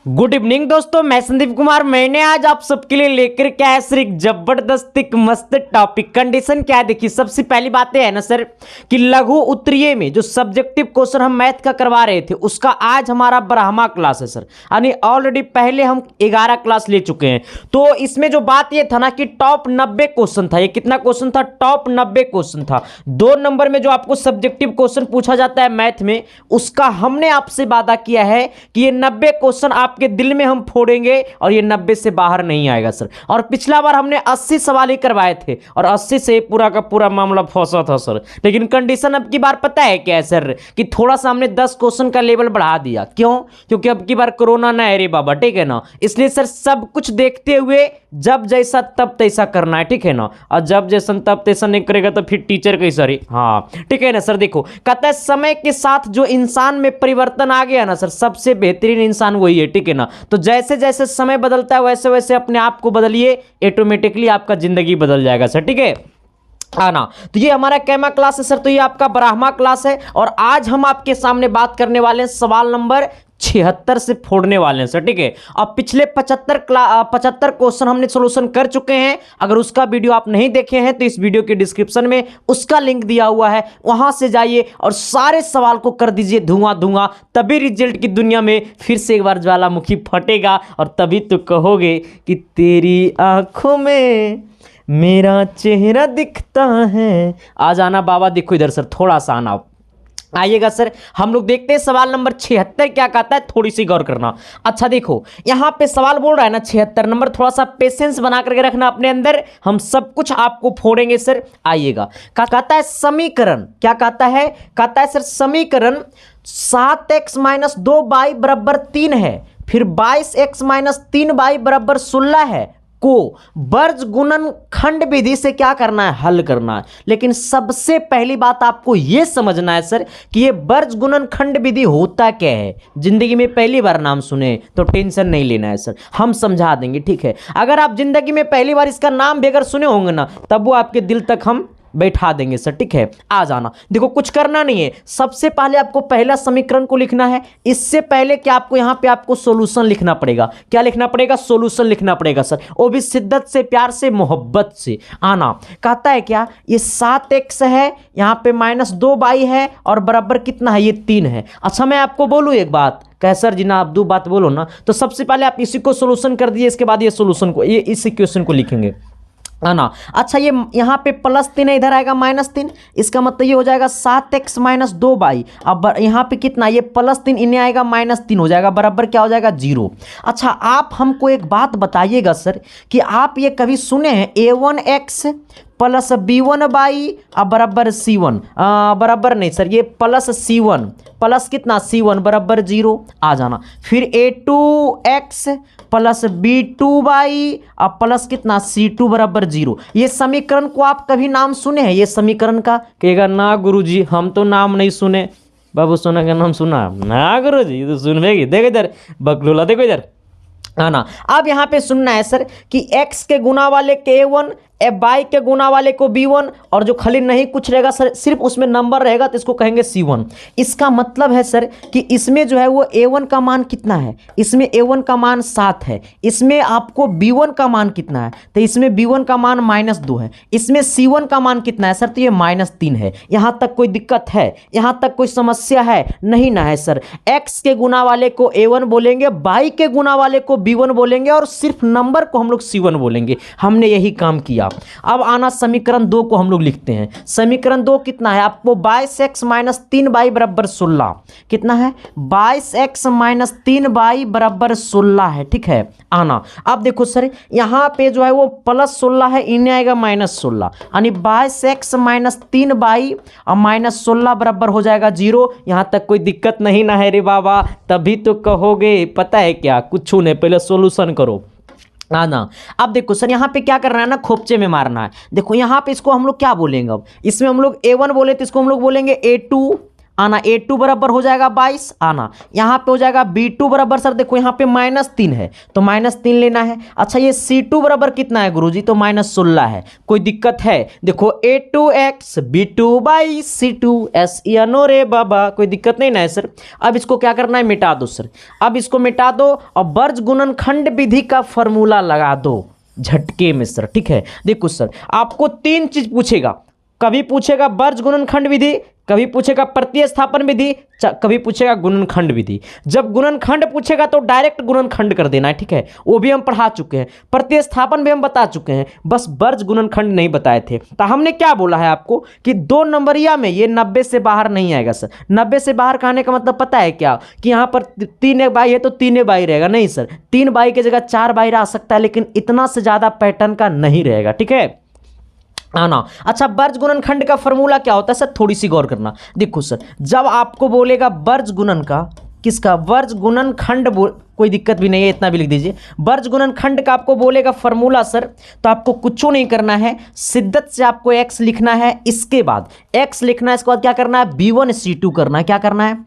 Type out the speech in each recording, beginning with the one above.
Good evening दोस्तों, मैं संदीप कुमार। मैंने आज आप सबके लिए लेकर के आया सर एक जबरदस्त एक मस्त टॉपिक। कंडीशन क्या है, देखिए सबसे पहली बात है ना सर कि लघु उत्तरीय में जो सब्जेक्टिव क्वेश्चन हम मैथ का करवा रहे थे उसका आज हमारा 12वां क्लास है सर। यानी ऑलरेडी पहले हम 11 क्लास ले चुके हैं। तो इसमें जो बात ये था ना कि टॉप 90 क्वेश्चन था। ये कितना क्वेश्चन था? टॉप 90 क्वेश्चन था। 2 नंबर में जो आपको सब्जेक्टिव क्वेश्चन पूछा जाता है मैथ में, उसका हमने आपसे वादा किया है कि ये 90 क्वेश्चन आपके दिल में हम फोड़ेंगे और ये 90 से बाहर नहीं आएगा सर। और पिछला बार हमने 80 सवाल ही करवाए थे और 80 से पूरा का पूरा मामला फंसा था सर। लेकिन कंडीशन अब की बार पता है क्या है सर कि थोड़ा सा हमने 10 क्वेश्चन का लेवल बढ़ा दिया। क्यों? क्योंकि अब की बार कोरोना ना है रे बाबा, ठीक है ना। इसलिए सर सब कुछ देखते हुए जब जैसा तब तैसा करना है, ठीक है ना। और जब जैसा तब तैसा नहीं करेगा तो फिर टीचर कैसा रे। हाँ ठीक है ना सर। देखो कहता है समय के साथ जो इंसान में परिवर्तन आ गया ना सर, सबसे बेहतरीन इंसान वही है, ठीक है ना। तो जैसे जैसे समय बदलता है वैसे वैसे अपने आप को बदलिए, ऑटोमेटिकली आपका जिंदगी बदल जाएगा सर, ठीक है। आना तो ये हमारा कैमा क्लास है सर। तो ये आपका 12वां क्लास है और आज हम आपके सामने बात करने वाले हैं सवाल नंबर 76 से फोड़ने वाले हैं सर, ठीक है। अब पिछले 75 क्वेश्चन हमने सोल्यूशन कर चुके हैं। अगर उसका वीडियो आप नहीं देखे हैं तो इस वीडियो के डिस्क्रिप्शन में उसका लिंक दिया हुआ है, वहां से जाइए और सारे सवाल को कर दीजिए धुआं धुआं। तभी रिजल्ट की दुनिया में फिर से एक बार ज्वालामुखी फटेगा और तभी तो कहोगे कि तेरी आंखों में मेरा चेहरा दिखता है। आ जाना बाबा, देखो इधर सर, थोड़ा सा आना, आइएगा सर। हम लोग देखते हैं सवाल नंबर 76 क्या कहता है, थोड़ी सी गौर करना। अच्छा देखो यहां पे सवाल बोल रहा है ना 76 नंबर, थोड़ा सा पेशेंस बना करके रखना अपने अंदर, हम सब कुछ आपको फोड़ेंगे सर। आइएगा। कहता है समीकरण, क्या कहता है? कहता है सर समीकरण 7x - 2y बराबर 3 है, फिर 22x - 3y बराबर 16 है को वर्ज गुणन खंड विधि से क्या करना है? हल करना है। लेकिन सबसे पहली बात आपको यह समझना है सर कि ये वर्ज गुणन खंड विधि होता क्या है। जिंदगी में पहली बार नाम सुने तो टेंशन नहीं लेना है सर, हम समझा देंगे, ठीक है। अगर आप जिंदगी में पहली बार इसका नाम भी अगर सुने होंगे ना, तब वो आपके दिल तक हम बैठा देंगे सर, ठीक है। आ जाना। देखो कुछ करना नहीं है, सबसे पहले आपको पहला समीकरण को लिखना है। इससे पहले कि आपको यहां पे आपको सॉल्यूशन लिखना पड़ेगा। क्या लिखना पड़ेगा? सॉल्यूशन लिखना पड़ेगा सर, वो भी शिद्दत से, प्यार से, मोहब्बत से। आना कहता है क्या, ये 7x है, यहां पे -2y है और बराबर कितना है? ये 3 है। अच्छा मैं आपको बोलूं एक बात, कह सर जी ना आप 2 बात बोलो ना। तो सबसे पहले आप इसी को सॉल्यूशन कर दिए, इसके बाद ये सॉल्यूशन को, ये इस इक्वेशन को लिखेंगे, है ना। अच्छा ये यहाँ पे +3 है, इधर आएगा -3, इसका मतलब ये हो जाएगा 7x - 2y। अब यहाँ पे कितना, ये +3 इन्हें आएगा -3 हो जाएगा, बराबर क्या हो जाएगा? 0। अच्छा आप हमको एक बात बताइएगा सर कि आप ये कभी सुने हैं a1x + b1y बराबर c1? बराबर नहीं सर, ये +c1 प्लस कितना c1 बराबर 0। आ जाना। फिर a2x + b2y प्लस कितना c2 बराबर 0। ये समीकरण को आप कभी नाम सुने हैं? ये समीकरण का कहेगा ना गुरुजी हम तो नाम नहीं सुने। बाबू सोना का नाम सुना ना गुरुजी, तो सुनवेगी। देखो इधर बकलोला, देखो इधर आना। अब यहाँ पे सुनना है सर कि x के गुना वाले के a1, y के गुना वाले को b1, और जो खाली नहीं कुछ रहेगा सर, सिर्फ उसमें नंबर रहेगा तो इसको कहेंगे c1। इसका मतलब है सर कि इसमें जो है वो a1 का मान कितना है? इसमें a1 का मान 7 है। इसमें आपको b1 का मान कितना है? तो इसमें b1 का मान -2 है। इसमें c1 का मान कितना है सर? तो ये -3 है। यहाँ तक कोई दिक्कत है? यहाँ तक कोई समस्या है? नहीं ना है सर। x के गुना वाले को a1 बोलेंगे, y के गुना वाले को b1 बोलेंगे और सिर्फ नंबर को हम लोग c1 बोलेंगे। हमने यही काम किया। अब आना समीकरण 2 को हम लोग लिखते हैं। समीकरण 2 कितना है? आपको 22x - 3y बराबर 16 कितना है? 22x - 3y बराबर 16 है, ठीक है। आना अब देखो सर यहां पे जो है वो +16 है, इन्हें आएगा -16, यानी 22x - 3y और -16 बराबर हो जाएगा 0। यहां तक कोई दिक्कत नहीं ना है रे बाबा? तभी तो कहोगे पता है क्या, कुछ नहीं, पहले सॉल्यूशन करो। ना अब देखो सर यहाँ पे क्या करना है ना, खोपचे में मारना है। देखो यहाँ पे इसको हम लोग क्या बोलेंगे? अब इसमें हम लोग a1 बोले तो इसको हम लोग बोलेंगे a2 आना A2 बराबर हो जाएगा 22 आना, यहाँ पे हो जाएगा B2 बराबर सर देखो यहाँ पे -3 है तो -3 लेना है। अच्छा ये C2 बराबर कितना है गुरुजी, तो -16 है। कोई दिक्कत है, देखो A2x B2/C2 नो रे बाबा, कोई दिक्कत नहीं ना है सर। अब इसको क्या करना है, मिटा दो सर। अब इसको मिटा दो और वर्ज गुणनखंड विधि का फॉर्मूला लगा दो झटके में सर, ठीक है। देखो सर आपको 3 चीज पूछेगा, कभी पूछेगा वर्ज गुणनखंड विधि, कभी पूछेगा प्रतिस्थापन विधि, कभी पूछेगा गुणनखंड विधि। जब गुणनखंड पूछेगा तो डायरेक्ट गुणनखंड कर देना है, ठीक है, वो भी हम पढ़ा चुके हैं, प्रतिस्थापन भी हम बता चुके हैं, बस वर्ज गुणनखंड नहीं बताए थे। तो हमने क्या बोला है आपको कि 2 नंबरिया में ये 90 से बाहर नहीं आएगा सर। 90 से बाहर का आने का मतलब पता है क्या, कि यहाँ पर 3 बाई है तो 3 बाई रहेगा, नहीं सर 3 बाई की जगह 4 बाई आ सकता है, लेकिन इतना से ज्यादा पैटर्न का नहीं रहेगा, ठीक है आना। अच्छा वर्ज गुणनखंड का फॉर्मूला क्या होता है सर, थोड़ी सी गौर करना। देखो सर जब आपको बोलेगा वर्ज गुणन का, किसका, वर्ज गुणनखंड, कोई दिक्कत भी नहीं है, इतना भी लिख दीजिए। वर्ज गुणनखंड का आपको बोलेगा फॉर्मूला सर, तो आपको कुछ नहीं करना है, शिद्दत से आपको x लिखना है, इसके बाद x लिखना है, इसके बाद क्या करना है, B1C2 करना है। क्या करना है,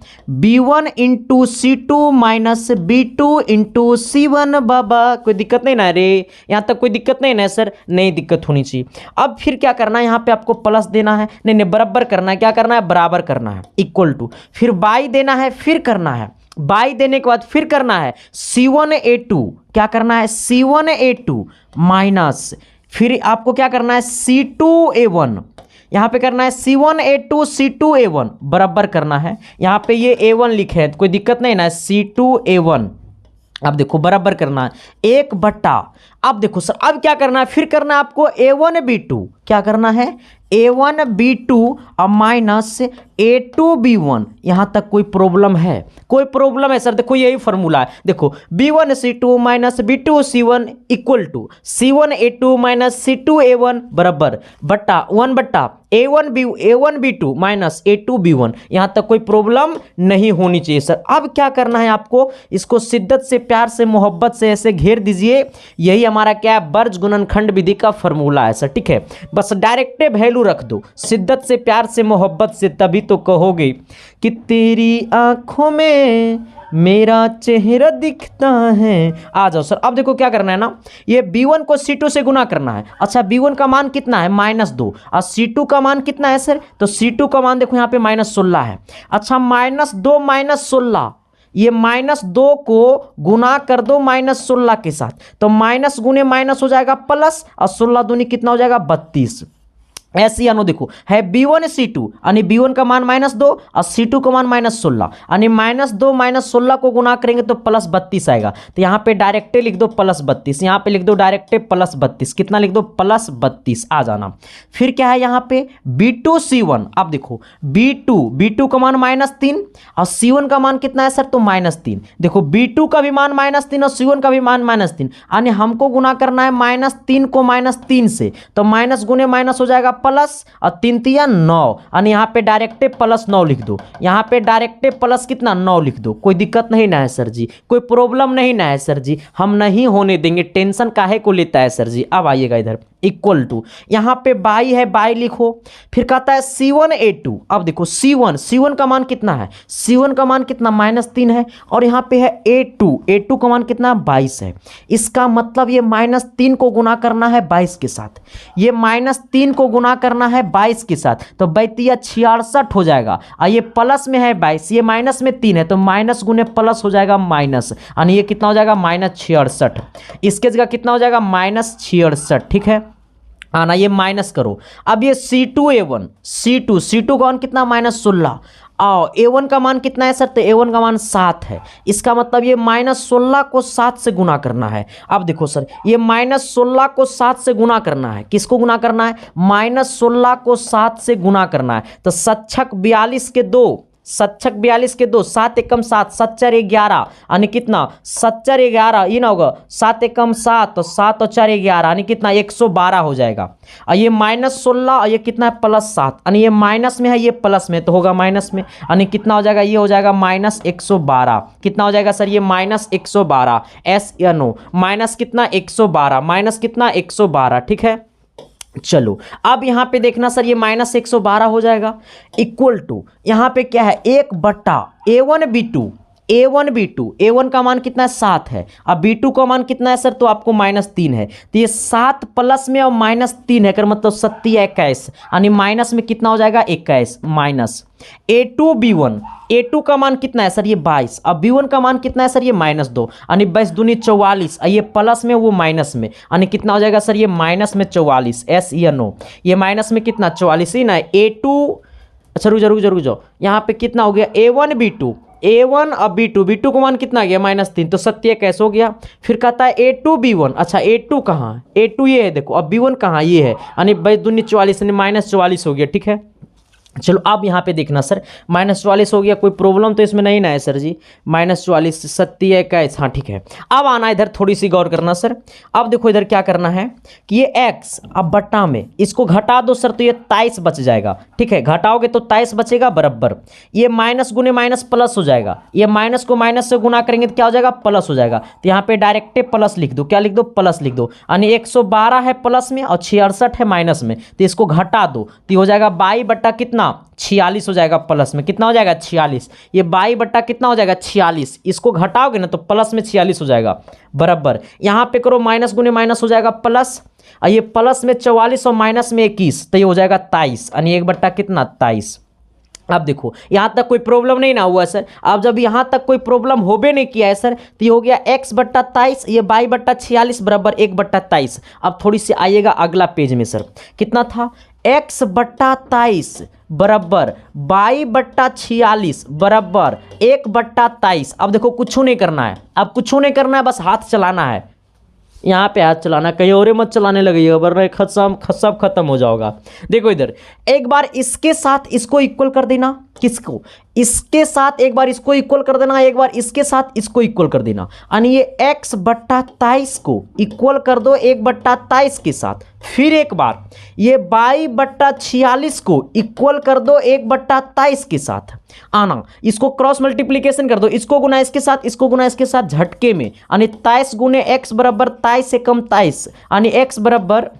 B1 into C2 minus B2 into C1 बाबा, कोई दिक्कत नहीं ना रे, यहाँ तक कोई दिक्कत नहीं ना सर, नहीं दिक्कत होनी चाहिए। अब फिर क्या करना है, यहाँ पे आपको प्लस देना है, नहीं बराबर करना है, क्या करना है, बराबर करना है, इक्वल टू, फिर बाई देना है, फिर करना है बाई देने के बाद फिर करना है C1A2, क्या करना है C1A2 माइनस, फिर आपको क्या करना है C2A1, यहां पे करना है C1A2 C2A1 बराबर करना है, यहां पे ये A1 लिखे हैं कोई दिक्कत नहीं ना, C2A1। अब देखो बराबर करना है 1/, अब देखो सर अब क्या करना है, फिर करना है आपको A1B2, क्या करना है A1B2 और माइनस A2B1। यहां तक कोई प्रॉब्लम है, कोई प्रॉब्लम है सर, देखो यही फॉर्मूला है, देखो B1C2 minus B2C1 equal to C1A2 minus C2A1 बराबर बट्टा 1/, A1B2 माइनस A2B1। यहां तक कोई प्रॉब्लम नहीं होनी चाहिए सर। अब क्या करना है आपको, इसको शिद्दत से, प्यार से, मोहब्बत से ऐसे घेर दीजिए, यही हमारा क्या है, वर्ज गुणनखंड विधि का फॉर्मूला है सर, ठीक है। बस डायरेक्ट वैल्यू रख दो, शिद्दत से, प्यार से, मोहब्बत से, तभी तो कहोगे कि तेरी आंखों में मेरा चेहरा दिखता है। आ जाओ सर, अब देखो क्या करना है ना, ये B1 को C2 से गुना करना है। अच्छा B1 का मान कितना है, -2, और C2 का मान कितना है सर, तो C2 का मान देखो यहाँ पे -16 है। अच्छा -2 -16, ये -2 को गुना कर दो -16 के साथ, तो माइनस गुने माइनस हो जाएगा प्लस, और 16 दूनी कितना हो जाएगा 32। ऐसे यानो देखो है B1C2 यानी B1 का मान -2 और C2 का मान -16, यानी -2 -16 को गुना करेंगे तो +32 आएगा। तो यहाँ पे डायरेक्टे लिख दो +32, यहाँ पे लिख दो डायरेक्टे +32, कितना लिख दो +32 आ जाना। फिर क्या है यहाँ पे B2C1, अब देखो B2 का मान -3 और C1 का मान कितना है सर, तो -3। देखो B2 का भी मान -3 और C1 का भी मान -3, यानी हमको गुना करना है -3 को -3 से, तो माइनस गुने माइनस हो जाएगा प्लस, और 3 तिया 9, यानी यहाँ पे डायरेक्टे +9 लिख दो, यहाँ पे डायरेक्टे प्लस कितना 9 लिख दो। कोई दिक्कत नहीं ना है सर जी, कोई प्रॉब्लम नहीं ना है सर जी, हम नहीं होने देंगे, टेंशन काहे को लेता है सर जी। अब आइएगा इधर इक्वल टू, यहाँ पे बाई है, बाई लिखो, फिर कहता है C1A2। अब देखो C1 का मान कितना है, C1 का मान कितना -3 है, और यहाँ पे है A2 का मान कितना 22 है। इसका मतलब ये -3 को गुना करना है 22 के साथ, ये -3 को गुना करना है 22 के साथ, तो 62 हो जाएगा, और ये प्लस में है 22, ये माइनस में 3 है, तो माइनस गुने प्लस हो जाएगा माइनस, यानी ये कितना हो जाएगा -66। इसके जगह कितना हो जाएगा -66, ठीक है आना, ये माइनस करो। अब ये C2 का मान कितना -16, आओ A1 का मान कितना है सर, तो A1 का मान 7 है। इसका मतलब ये -16 को 7 से गुना करना है। अब देखो सर ये -16 को 7 से गुना करना है, किसको गुना करना है, -16 को 7 से गुना करना है, तो 7 42 के 2, 7 एकम 7, 7 4 11, यानी कितना 7 4 11, ये ना होगा 7 एकम 7, तो 7 और 4 11, यानी कितना 112 हो जाएगा। और ये -16 और ये कितना है +7, यानी ये माइनस में है, ये प्लस में, तो होगा माइनस में, यानी कितना हो जाएगा, ये हो जाएगा -112। कितना हो जाएगा सर, ये -112 SNO, माइनस कितना 112, माइनस कितना 112, ठीक है। चलो अब यहां पे देखना सर, ये -112 हो जाएगा इक्वल टू यहां पे क्या है 1/A1 B2, A1 का मान कितना है 7 है, अब B2 का मान कितना है सर, तो आपको -3 है, तो ये 7 प्लस में और -3 है कर मतलब 21, यानी माइनस में कितना हो जाएगा 21 माइनस A2B1, A2 का मान कितना है सर ये 22, अब B1 का मान कितना है सर ये -2, यानी 22 दूनी 44, ये प्लस में वो माइनस में, यानी कितना हो जाएगा सर ये माइनस में 44, एस या नो, ये माइनस में कितना 44 ही ना A2, अच्छा रुक जाओ यहाँ पे कितना हो गया A1 B2, A1 अब B2 का मान कितना आ गया -3, तो 27 हो गया। फिर कहता है A2B1, अच्छा A2 कहाँ है, A2 ये है देखो, अब B1 कहाँ ये है, यानी 22 दूनी 44 यानी -44 हो गया, ठीक है। चलो अब यहाँ पे देखना सर -44 हो गया, कोई प्रॉब्लम तो इसमें नहीं ना है सर जी, -44 27, हाँ ठीक है। अब आना इधर थोड़ी सी गौर करना सर, अब देखो इधर क्या करना है कि ये x अब बट्टा में इसको घटा दो सर, तो ये 23 बच जाएगा, ठीक है, घटाओगे तो 23 बचेगा बराबर, ये माइनस गुने माइनस प्लस हो जाएगा, ये माइनस को माइनस से गुना करेंगे तो क्या हो जाएगा प्लस हो जाएगा, तो यहाँ पे डायरेक्ट प्लस लिख दो, क्या लिख दो प्लस लिख दो, यानी 112 है प्लस में और 66 है माइनस में, तो इसको घटा दो तो हो जाएगा 22 बट्टा कितना 46 हो जाएगा, प्लस में कितना हो जाएगा 46, ये 22 बट्टा कितना हो जाएगा 46, इसको घटाओगे ना तो प्लस में 46 हो जाएगा बराबर, यहाँ पे करो माइनस गुने माइनस हो जाएगा प्लस, और ये प्लस में 44 और माइनस में 21, तो ये हो जाएगा 23, यानी 1 बट्टा कितना 23। अब देखो यहाँ तक कोई प्रॉब्लम नहीं ना हुआ सर, अब जब यहाँ तक कोई प्रॉब्लम हो भी नहीं किया है सर, तो ये हो गया x बट्टा 23, ये 22 बट्टा 46 बराबर 1 बट्टा 23। अब थोड़ी सी आइएगा अगला पेज में सर, कितना था x बट्टा 23 बराबर 22 बट्टा 46 बराबर 1 बट्टा 23। अब देखो कुछ नहीं करना है, अब कुछ नहीं करना है, बस हाथ चलाना है, यहाँ पे हाथ चलाना, कहीं और मत चलाने लगेगा वरना सब खत्म हो जाएगा। देखो इधर एक बार इसके साथ इसको इक्वल कर देना, किसको, इसके साथ एक बार इसको इक्वल कर देना, एक बार इसके साथ इसको इक्वल कर देना, यानी ये x बट्टा 23 को इक्वल कर दो 1 बट्टा 23 के साथ, फिर एक बार ये 22 बट्टा 46 को इक्वल कर दो 1 बट्टा 23 के साथ, आना इसको क्रॉस मल्टीप्लीकेशन कर दो, इसको गुना इसके साथ, इसको गुना इसके साथ झटके में, यानी 23 गुने x बराबर 23 से कम 23, यानी x बराबर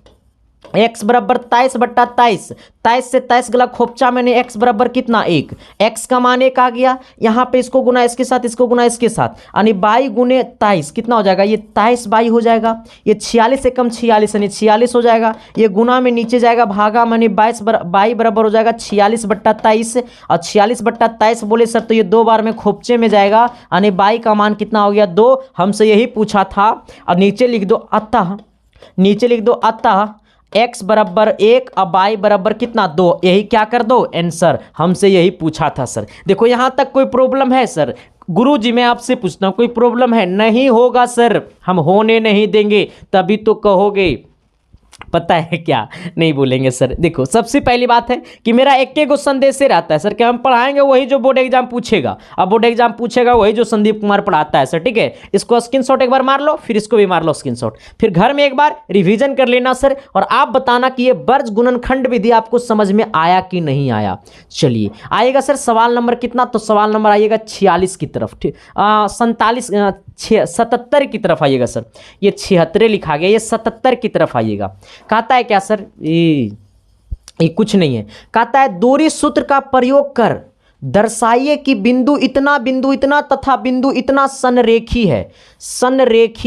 23 बट्टा 23, 23 से 23 गला खोपचा मैंने x बराबर कितना 1, x का मान 1 आ गया, यहाँ पे इसको गुना इसके साथ, इसको गुना इसके साथ, यानी 22 गुने 23 कितना हो जाएगा, ये 23 22 हो जाएगा, ये 46 से कम 46 यानी 46 हो जाएगा, ये गुना में नीचे जाएगा भागा मैंने 22 बराबर हो जाएगा 46 बट्टा 23, और 46 बट्टा 23 बोले सर तो ये 2 बार में खोपचे में जाएगा, यानी 22 का मान कितना हो गया 2, हमसे यही पूछा था। और नीचे लिख दो अतः x बराबर 1 और y बराबर कितना 2, यही क्या कर दो आंसर, हमसे यही पूछा था सर। देखो यहाँ तक कोई प्रॉब्लम है सर, गुरुजी मैं आपसे पूछता हूँ कोई प्रॉब्लम है, नहीं होगा सर, हम होने नहीं देंगे, तभी तो कहोगे पता है क्या, नहीं बोलेंगे सर। देखो सबसे पहली बात है कि मेरा एक गो संदेश से रहता है सर कि हम पढ़ाएंगे वही जो बोर्ड एग्जाम पूछेगा, अब बोर्ड एग्जाम पूछेगा वही जो संदीप कुमार पढ़ाता है सर, ठीक है। इसको स्क्रीनशॉट एक बार मार लो, फिर इसको भी मार लो स्क्रीनशॉट, फिर घर में एक बार रिवीजन कर लेना सर, और आप बताना कि ये वर्ग गुणनखंड विधि आपको समझ में आया कि नहीं आया। चलिए आएगा सर सवाल नंबर कितना, तो सवाल नंबर आइएगा 46 की तरफ, ठीक 77 की तरफ आइएगा सर, ये 76 लिखा गया, ये 77 की तरफ आइएगा। कहता है क्या सर, ये कुछ नहीं है, कहता है दूरी सूत्र का प्रयोग कर दर्शाइए कि बिंदु इतना तथा बिंदु इतना संरेखी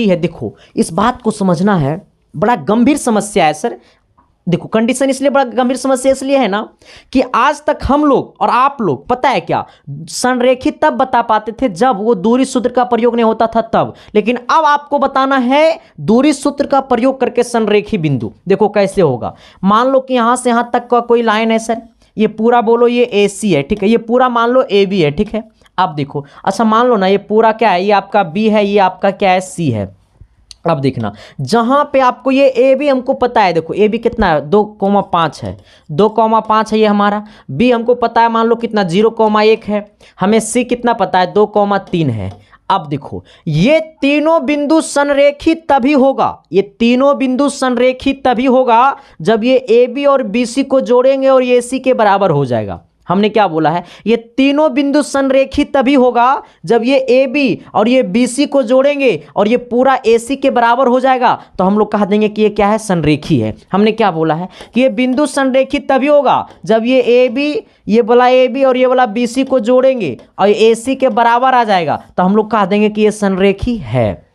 है। देखो इस बात को समझना है, बड़ा गंभीर समस्या है सर। देखो कंडीशन इसलिए बड़ा गंभीर समस्या इसलिए है ना कि आज तक हम लोग और आप लोग पता है क्या संरेखित तब बता पाते थे जब वो दूरी सूत्र का प्रयोग नहीं होता था तब, लेकिन अब आपको बताना है दूरी सूत्र का प्रयोग करके संरेखी बिंदु। देखो कैसे होगा, मान लो कि यहां से यहां तक का कोई लाइन है सर, ये पूरा बोलो ये AC है, ठीक है, ये पूरा मान लो AB है, ठीक है। अब देखो अच्छा मान लो ना ये पूरा क्या है, ये आपका B है, ये आपका क्या है C है। अब देखना जहां पे आपको ये AB हमको पता है, देखो AB कितना है 2,5 है, 2,5 है ये हमारा, B हमको पता है मान लो कितना 0,1 है, हमें C कितना पता है 2,3 है। अब देखो ये तीनों बिंदु संरेखित तभी होगा, जब ये AB और BC को जोड़ेंगे और ये AC के बराबर हो जाएगा। हमने क्या बोला है, ये तीनों बिंदु संरेखी तभी होगा जब ये ए बी और ये बी सी को जोड़ेंगे और ये पूरा ए सी के बराबर हो जाएगा, तो हम लोग कह देंगे कि ये क्या है, संरेखी है। हमने क्या बोला है कि ये बिंदु संरेखी तभी होगा जब ये ए बी, ये वाला ए बी और ये वाला बी सी को जोड़ेंगे और ए सी के बराबर आ जाएगा, तो हम लोग कह देंगे कि ये संरेखी है।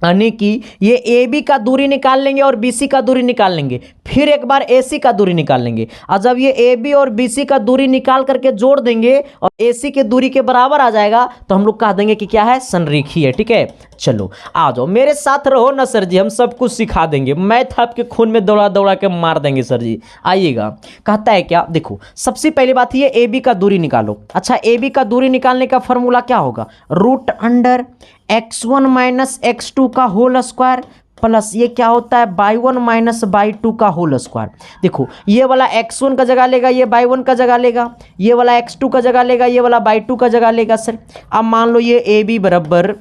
यानी कि ये ए बी का दूरी निकाल लेंगे और बी सी का दूरी निकाल लेंगे, फिर एक बार ए सी का दूरी निकाल लेंगे, और जब ये ए बी और बी सी का दूरी निकाल करके जोड़ देंगे और ए सी के दूरी के बराबर आ जाएगा, तो हम लोग कह देंगे कि क्या है, संरेखी है। ठीक है, चलो आ जाओ मेरे साथ रहो ना सर जी, हम सब कुछ सिखा देंगे, मैथ आपके खून में दौड़ा दौड़ा के मार देंगे सर जी। आइएगा, कहता है क्या, देखो सबसे पहली बात ये ए बी का दूरी निकालो। अच्छा, ए बी का दूरी निकालने का फॉर्मूला क्या होगा, root under x1 minus x2 का होल स्क्वायर प्लस ये क्या होता है, y1 माइनस y2 का होल स्क्वायर। देखो ये वाला x1 का जगह लेगा, ये y1 का जगह लेगा, ये वाला x2 का जगह लेगा, ये वाला y2 का जगह लेगा सर। अब मान लो ये ए बी बराबर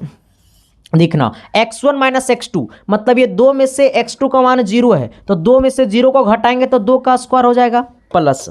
देखना x1 माइनस x2, मतलब ये दो में से x2 का मान 0 है, तो दो में से 0 को घटाएंगे तो 2 का स्क्वायर हो जाएगा, plus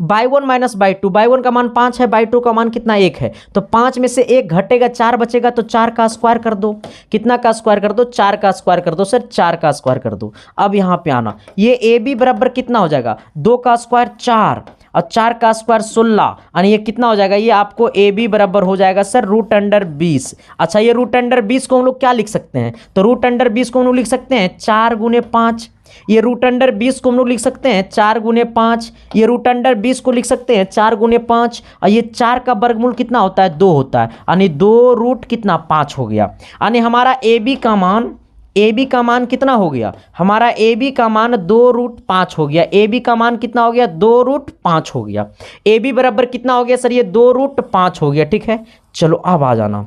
y1 minus y2, y1 का मान 5 है, y2 का मान कितना 1 है, तो 5 में से 1 घटेगा 4 बचेगा, तो 4 का स्क्वायर कर दो। कितना का स्क्वायर कर दो, 4 का स्क्वायर कर दो सर, 4 का स्क्वायर कर दो। अब यहाँ पे आना, ये ए बी बराबर कितना हो जाएगा, 2 का स्क्वायर 4 और 4 का स्क्वायर 16, यानी ये कितना हो जाएगा, ये आपको ए बी बराबर हो जाएगा सर रूट अंडर 20। अच्छा, ये रूट अंडर 20 को हम लोग क्या लिख सकते हैं, तो रूट अंडर 20 को हम लोग लिख सकते हैं 4 गुने 5। ये रूट अंडर 20 को हम लोग लिख सकते हैं 4 गुने 5। ये रूट अंडर 20 को लिख सकते हैं 4 गुने 5, और ये 4 का वर्गमूल कितना होता है, 2 होता है, यानी 2 रूट कितना 5 हो गया। यानी हमारा ए बी का मान कितना हो गया, हमारा ए बी का मान 2 रूट 5 हो गया। ए बी का मान कितना हो गया, 2 रूट 5 हो गया। ए बी बराबर कितना हो गया सर, ये 2 रूट 5 हो गया। ठीक है, चलो अब आ जाना।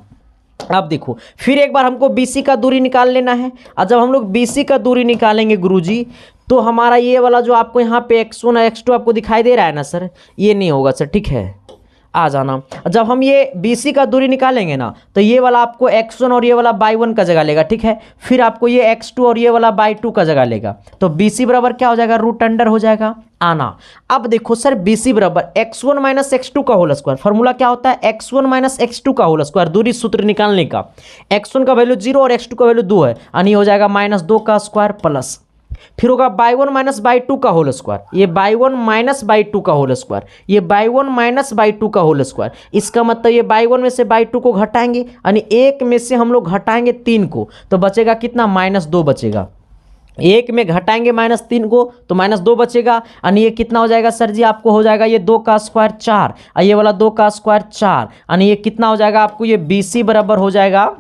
अब देखो फिर एक बार हमको BC का दूरी निकाल लेना है, और जब हम लोग BC का दूरी निकालेंगे गुरुजी, तो हमारा ये वाला जो आपको यहाँ पे x1 और x2 आपको दिखाई दे रहा है ना सर, ये नहीं होगा सर। ठीक है, आ जाना। जब हम ये BC का दूरी निकालेंगे ना, तो ये वाला आपको x1 और ये वाला y1 का जगह लेगा। ठीक है, फिर आपको ये x2 और ये वाला y2 का जगह लेगा, तो BC बराबर क्या हो जाएगा, रूट अंडर हो जाएगा। आना, अब देखो सर BC बराबर x1 माइनस x2 का होल स्क्वायर। फॉर्मूला क्या होता है, x1 माइनस x2 का होल स्क्वायर, दूरी सूत्र निकालने का। x1 का वैल्यू 0 और x2 का वैल्यू 2 है, यानी हो जाएगा -2 का स्क्वायर, प्लस फिर होगा y1 माइनस y2 का होल स्क्वायर, ये y1 माइनस y2 का होल स्क्वायर, ये y1 माइनस y2 का होल स्क्वायर। इसका मतलब ये y1 में से y2 को घटाएंगे, यानी 1 में से हम लोग घटाएंगे 3 को, तो बचेगा कितना, -2 बचेगा। 1 में घटाएंगे -3 को, तो -2 बचेगा, यानी ये कितना हो जाएगा सर जी, आपको हो जाएगा ये 2 का स्क्वायर 4, और ये वाला 2 का स्क्वायर 4, यानी ये कितना हो जाएगा आपको, ये BC बराबर हो जाएगा,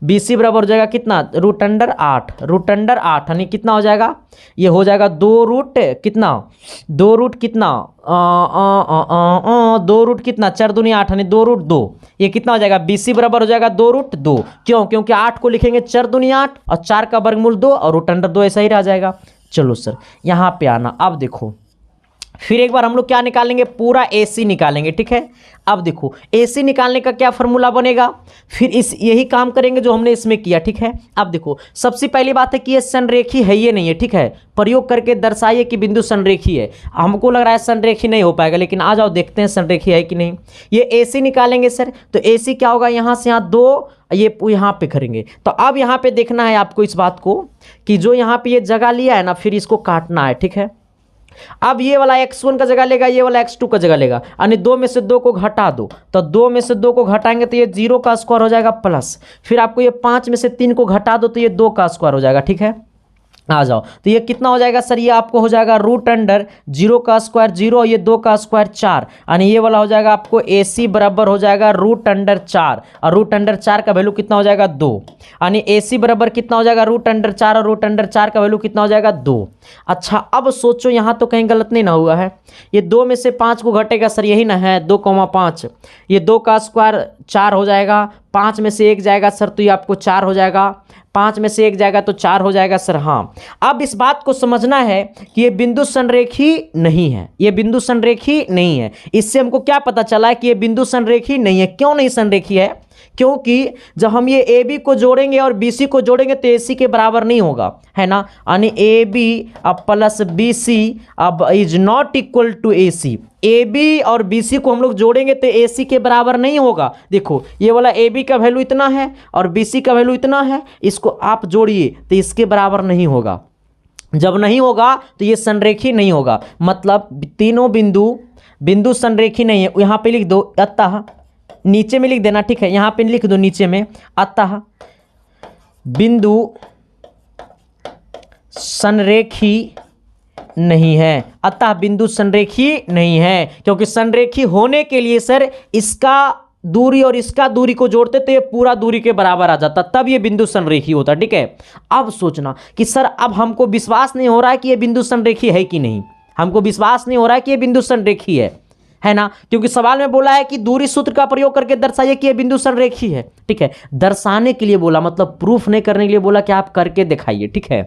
BC बराबर हो जाएगा कितना, रूट अंडर 8, रूट अंडर 8, यानी कितना हो जाएगा, ये हो जाएगा 2 रूट कितना, 2 रूट कितना 2 रूट कितना, 4 दूनी 8, यानी 2 रूट 2, ये कितना हो जाएगा, BC बराबर हो जाएगा 2 रूट 2। क्यों, क्योंकि 8 को लिखेंगे 4 दूनी 8 और 4 का वर्गमूल 2 और रूट अंडर 2 ऐसा ही रह जाएगा। चलो सर यहाँ पे आना। अब देखो फिर एक बार हम लोग क्या निकालेंगे, पूरा AC निकालेंगे। ठीक है, अब देखो AC निकालने का क्या फॉर्मूला बनेगा, फिर इस यही काम करेंगे जो हमने इसमें किया। ठीक है, अब देखो सबसे पहली बात है कि ये संरेखी है, ये नहीं है। ठीक है, प्रयोग करके दर्शाइए कि बिंदु संरेखी है। हमको लग रहा है संरेखी नहीं हो पाएगा, लेकिन आ जाओ देखते हैं संरेखी है कि नहीं। ये AC निकालेंगे सर, तो AC क्या होगा, यहाँ से यहाँ 2, ये यहाँ पे करेंगे। तो अब यहाँ पे देखना है आपको इस बात को कि जो यहाँ पे ये जगह लिया है ना, फिर इसको काटना है। ठीक है, अब ये वाला x1 का जगह लेगा, ये वाला x2 का जगह लेगा, यानी 2 में से 2 को घटा दो, तो 2 में से 2 को घटाएंगे तो ये 0 का स्क्वायर हो जाएगा, प्लस फिर आपको ये 5 में से 3 को घटा दो तो ये 2 का स्क्वायर हो जाएगा। ठीक है, आ जाओ, तो ये कितना हो जाएगा सर, ये आपको हो जाएगा रूट अंडर 0 का स्क्वायर 0, ये 2 का स्क्वायर 4, यानी ये वाला हो जाएगा आपको AC बराबर हो जाएगा रूट अंडर 4, और रूट अंडर 4 का वैल्यू कितना हो जाएगा, 2, यानी AC बराबर कितना हो जाएगा, रूट अंडर 4, और रूट अंडर 4 का वैल्यू कितना हो जाएगा, 2। अच्छा, अब सोचो यहाँ तो कहीं गलत नहीं ना हुआ है, ये 2 में से 5 को घटेगा सर, यही ना है 2,5, ये 2 का स्क्वायर 4 हो जाएगा, 5 में से 1 जाएगा सर तो ये आपको 4 हो जाएगा, 5 में से 1 जाएगा तो 4 हो जाएगा सर। हाँ, अब इस बात को समझना है कि ये बिंदु संरेखी नहीं है, ये बिंदु संरेखी नहीं है। इससे हमको क्या पता चला है कि ये बिंदु संरेखी नहीं है। क्यों नहीं संरेखी है, क्योंकि जब हम ये ए बी को जोड़ेंगे और बी सी को जोड़ेंगे तो ए सी के बराबर नहीं होगा, है ना। यानी ए बी अब प्लस बी सी अब is not equal to A C. A B और बी सी को हम लोग जोड़ेंगे तो ए सी के बराबर नहीं होगा। देखो ये वाला ए बी का वैल्यू इतना है और बी सी का वैल्यू इतना है, इसको आप जोड़िए तो इसके बराबर नहीं होगा। जब नहीं होगा तो ये संरेखी नहीं होगा, मतलब तीनों बिंदु संरेखी नहीं है। यहाँ पे लिख दो अतः, नीचे में लिख देना, ठीक है। यहाँ पे लिख दो नीचे में अतः बिंदु संरेखी नहीं है, अतः बिंदु संरेखी नहीं है। क्योंकि संरेखी होने के लिए सर इसका दूरी और इसका दूरी को जोड़ते तो ये पूरा दूरी के बराबर आ जाता, तब ये बिंदु संरेखी होता, ठीक है। अब सोचना कि सर अब हमको विश्वास नहीं हो रहा है कि ये बिंदु संरेखी है कि नहीं, हमको विश्वास नहीं हो रहा है कि ये बिंदु संरेखी है ना, क्योंकि सवाल में बोला है कि दूरी सूत्र का प्रयोग करके दर्शाइए कि ये बिंदु संरेखी है, ठीक है। दर्शाने के लिए बोला, मतलब प्रूफ नहीं करने के लिए बोला कि आप करके दिखाइए, ठीक है।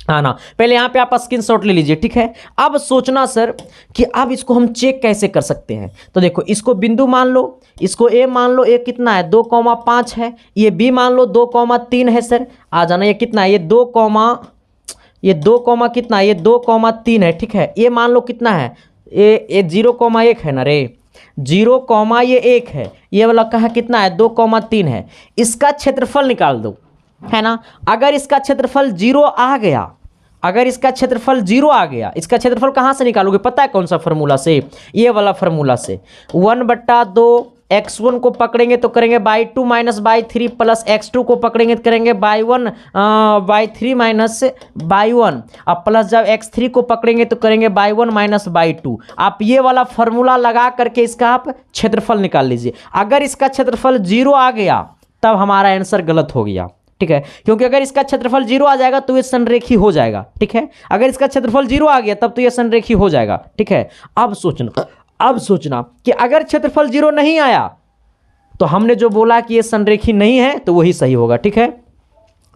हाँ ना, पहले यहाँ पे आप स्क्रीनशॉट ले लीजिए, ठीक है। अब सोचना सर कि अब इसको हम चेक कैसे कर सकते हैं। तो देखो इसको बिंदु मान लो, इसको ए मान लो, ए कितना है 2,5 है, ये बी मान लो 2,3 है सर, आ जाना। ये कितना है, ये 2, कितना है, ये 2,3 है, ठीक है। ये मान लो कितना है, ये 0,1 है ना रे, 0, ये 1 है, ये वाला कहा कितना है 2,3 है। इसका क्षेत्रफल निकाल दो, है ना। अगर इसका क्षेत्रफल 0 आ गया, अगर इसका क्षेत्रफल 0 आ गया, इसका क्षेत्रफल कहाँ से निकालोगे पता है कौन सा फार्मूला से, ये वाला फार्मूला से। 1/2 x1 को पकड़ेंगे तो करेंगे by2 minus by3 plus x2 को पकड़ेंगे तो करेंगे by3 माइनस by1, अब प्लस जब x3 को पकड़ेंगे तो करेंगे by1 माइनस by2। आप ये वाला फार्मूला लगा करके इसका आप क्षेत्रफल निकाल लीजिए। अगर इसका क्षेत्रफल 0 आ गया तब हमारा आंसर गलत हो गया, ठीक है। क्योंकि अगर इसका क्षेत्रफल 0 आ जाएगा तो ये संरेखी हो जाएगा, ठीक है। अगर इसका क्षेत्रफल 0 आ गया तब तो ये संरेखी हो जाएगा, ठीक है। अब सोचना कि अगर क्षेत्रफल 0 नहीं आया तो हमने जो बोला कि ये संरेखी नहीं है तो वही सही होगा, ठीक है।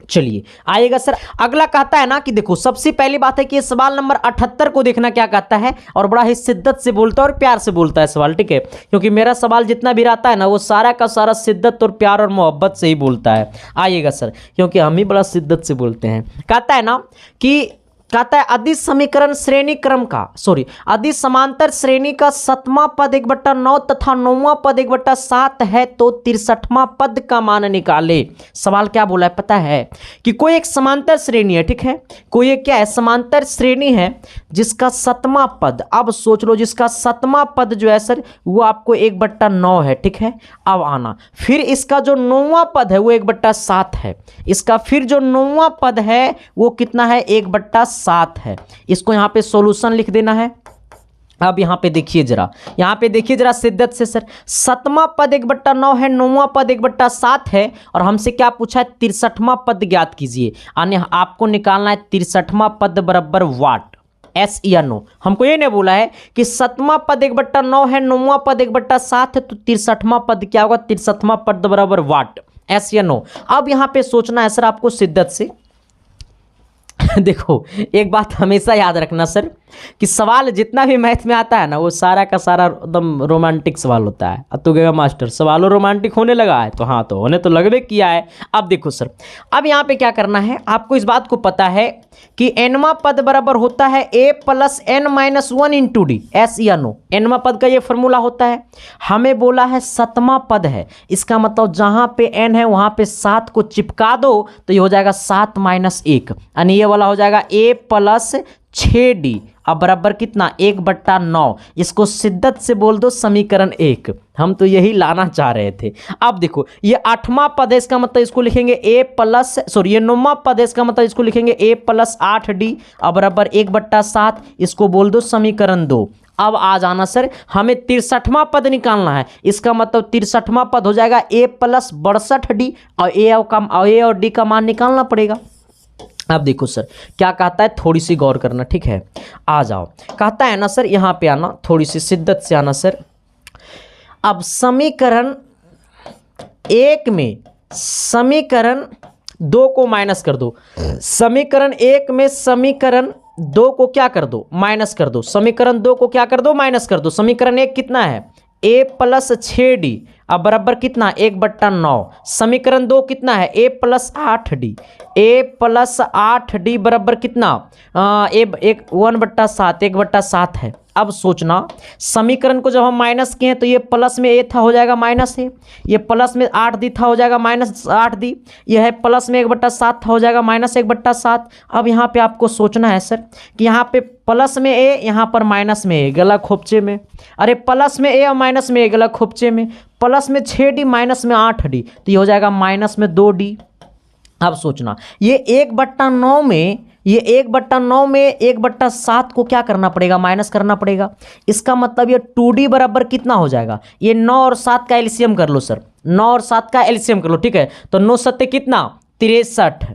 चलिए आइएगा सर, अगला कहता है ना कि देखो सबसे पहली बात है कि ये सवाल नंबर 78 को देखना क्या कहता है, और बड़ा ही शिद्दत से बोलता है और प्यार से बोलता है सवाल, ठीक है। क्योंकि मेरा सवाल जितना भी रहता है ना वो सारा का सारा शिद्दत और प्यार और मोहब्बत से ही बोलता है। आइएगा सर, क्योंकि हम ही बड़ा शिद्दत से बोलते हैं। कहता है ना कि अदिश समीकरण श्रेणी क्रम का अदिश समांतर श्रेणी का 7वां पद 1/9 तथा 9वां पद 1/7 है तो 63वां पद का मान निकाले। सवाल क्या बोला है पता है कि कोई एक समांतर श्रेणी है, ठीक है। कोई एक क्या है, समांतर श्रेणी है जिसका 7वां पद, अब सोच लो जिसका 7वां पद जो है सर वो आपको 1/9 है, ठीक है। अब आना फिर इसका जो 9वां पद है वो 1/7 है, इसका फिर जो 9वां पद है वो कितना है 1/7 है। इसको यहाँ पे सॉल्यूशन लिख देना है। अब यहाँ पे देखिए जरा शिद्दत से सर, 7वां पद 1/9 है, 9वां पद 1/7 है और हमसे क्या पूछा है 63वां पद ज्ञात कीजिए। यानी आपको निकालना है 63वां पद बराबर वाट, एस या नो। हमको ये नहीं बोला है कि 7वां पद 1/9 है, 9वां पद 1/7 है तो 63वां पद क्या होगा, 63वां पद बराबर वाट, एस या नो। अब यहाँ पे सोचना है सर आपको शिद्दत से। देखो एक बात हमेशा याद रखना सर कि सवाल जितना भी मैथ में आता है ना वो सारा का सारा एकदम रोमांटिक सवाल होता है। अब तो कहेगा मास्टर सवालों रोमांटिक होने लगा है, तो हाँ तो होने तो लगभग किया है। अब देखो सर, अब यहाँ पे क्या करना है, आपको इस बात को पता है कि nवां पद बराबर होता है a + n-1 into D, S या नो। nवां पद का ये फॉर्मूला होता है। हमें बोला है 7वां पद है, इसका मतलब जहाँ पे n है वहाँ पे 7 को चिपका दो तो ये हो जाएगा 7 - 1, यानी ये वाला हो जाएगा a + 6d अब बराबर कितना 1/9। इसको शिद्दत से बोल दो समीकरण 1। हम तो यही लाना चाह रहे थे। अब देखो ये 8वां पद है, इसका मतलब इसको लिखेंगे ये 9वां पद है, इसका मतलब इसको लिखेंगे a + 8d अब बराबर 1/7। इसको बोल दो समीकरण 2। अब आ जाना सर, हमें 63वां पद निकालना है, इसका मतलब 63वां पद हो जाएगा a + 62d और a और d का मान निकालना पड़ेगा। अब देखो सर क्या कहता है, थोड़ी सी गौर करना, ठीक है। आ जाओ, कहता है ना सर यहाँ पे आना, थोड़ी सी शिद्दत से आना सर। अब समीकरण 1 में समीकरण 2 को माइनस कर दो, समीकरण 1 में समीकरण 2 को क्या कर दो, माइनस कर दो। समीकरण 2 को क्या कर दो, माइनस कर दो। समीकरण 1 कितना है ए प्लस 6d अब बराबर कितना 1/9। समीकरण 2 कितना है ए प्लस 8d। ए प्लस 8d बराबर कितना ए 1/7 1/7 है। अब सोचना समीकरण को जब हम माइनस किए तो ये प्लस में ए था हो जाएगा माइनस ए, ये प्लस में 8d था हो जाएगा -8d, यह है प्लस में 1/7 था हो जाएगा -1/7। अब यहाँ पे आपको सोचना है सर कि यहाँ पे प्लस में ए यहाँ पर माइनस में ए, गला खोपचे में, अरे प्लस में ए और माइनस में ए, गला खोपचे में, प्लस में 6d माइनस में 8d, तो ये हो जाएगा माइनस में 2d। अब सोचना ये 1/9 में, ये 1/9 में 1/7 को क्या करना पड़ेगा माइनस करना पड़ेगा। इसका मतलब ये 2d बराबर कितना हो जाएगा, ये 9 और 7 का एलसीएम कर लो सर, 9 और 7 का एलसीएम कर लो, ठीक है। तो 9 सत्ते कितना 63।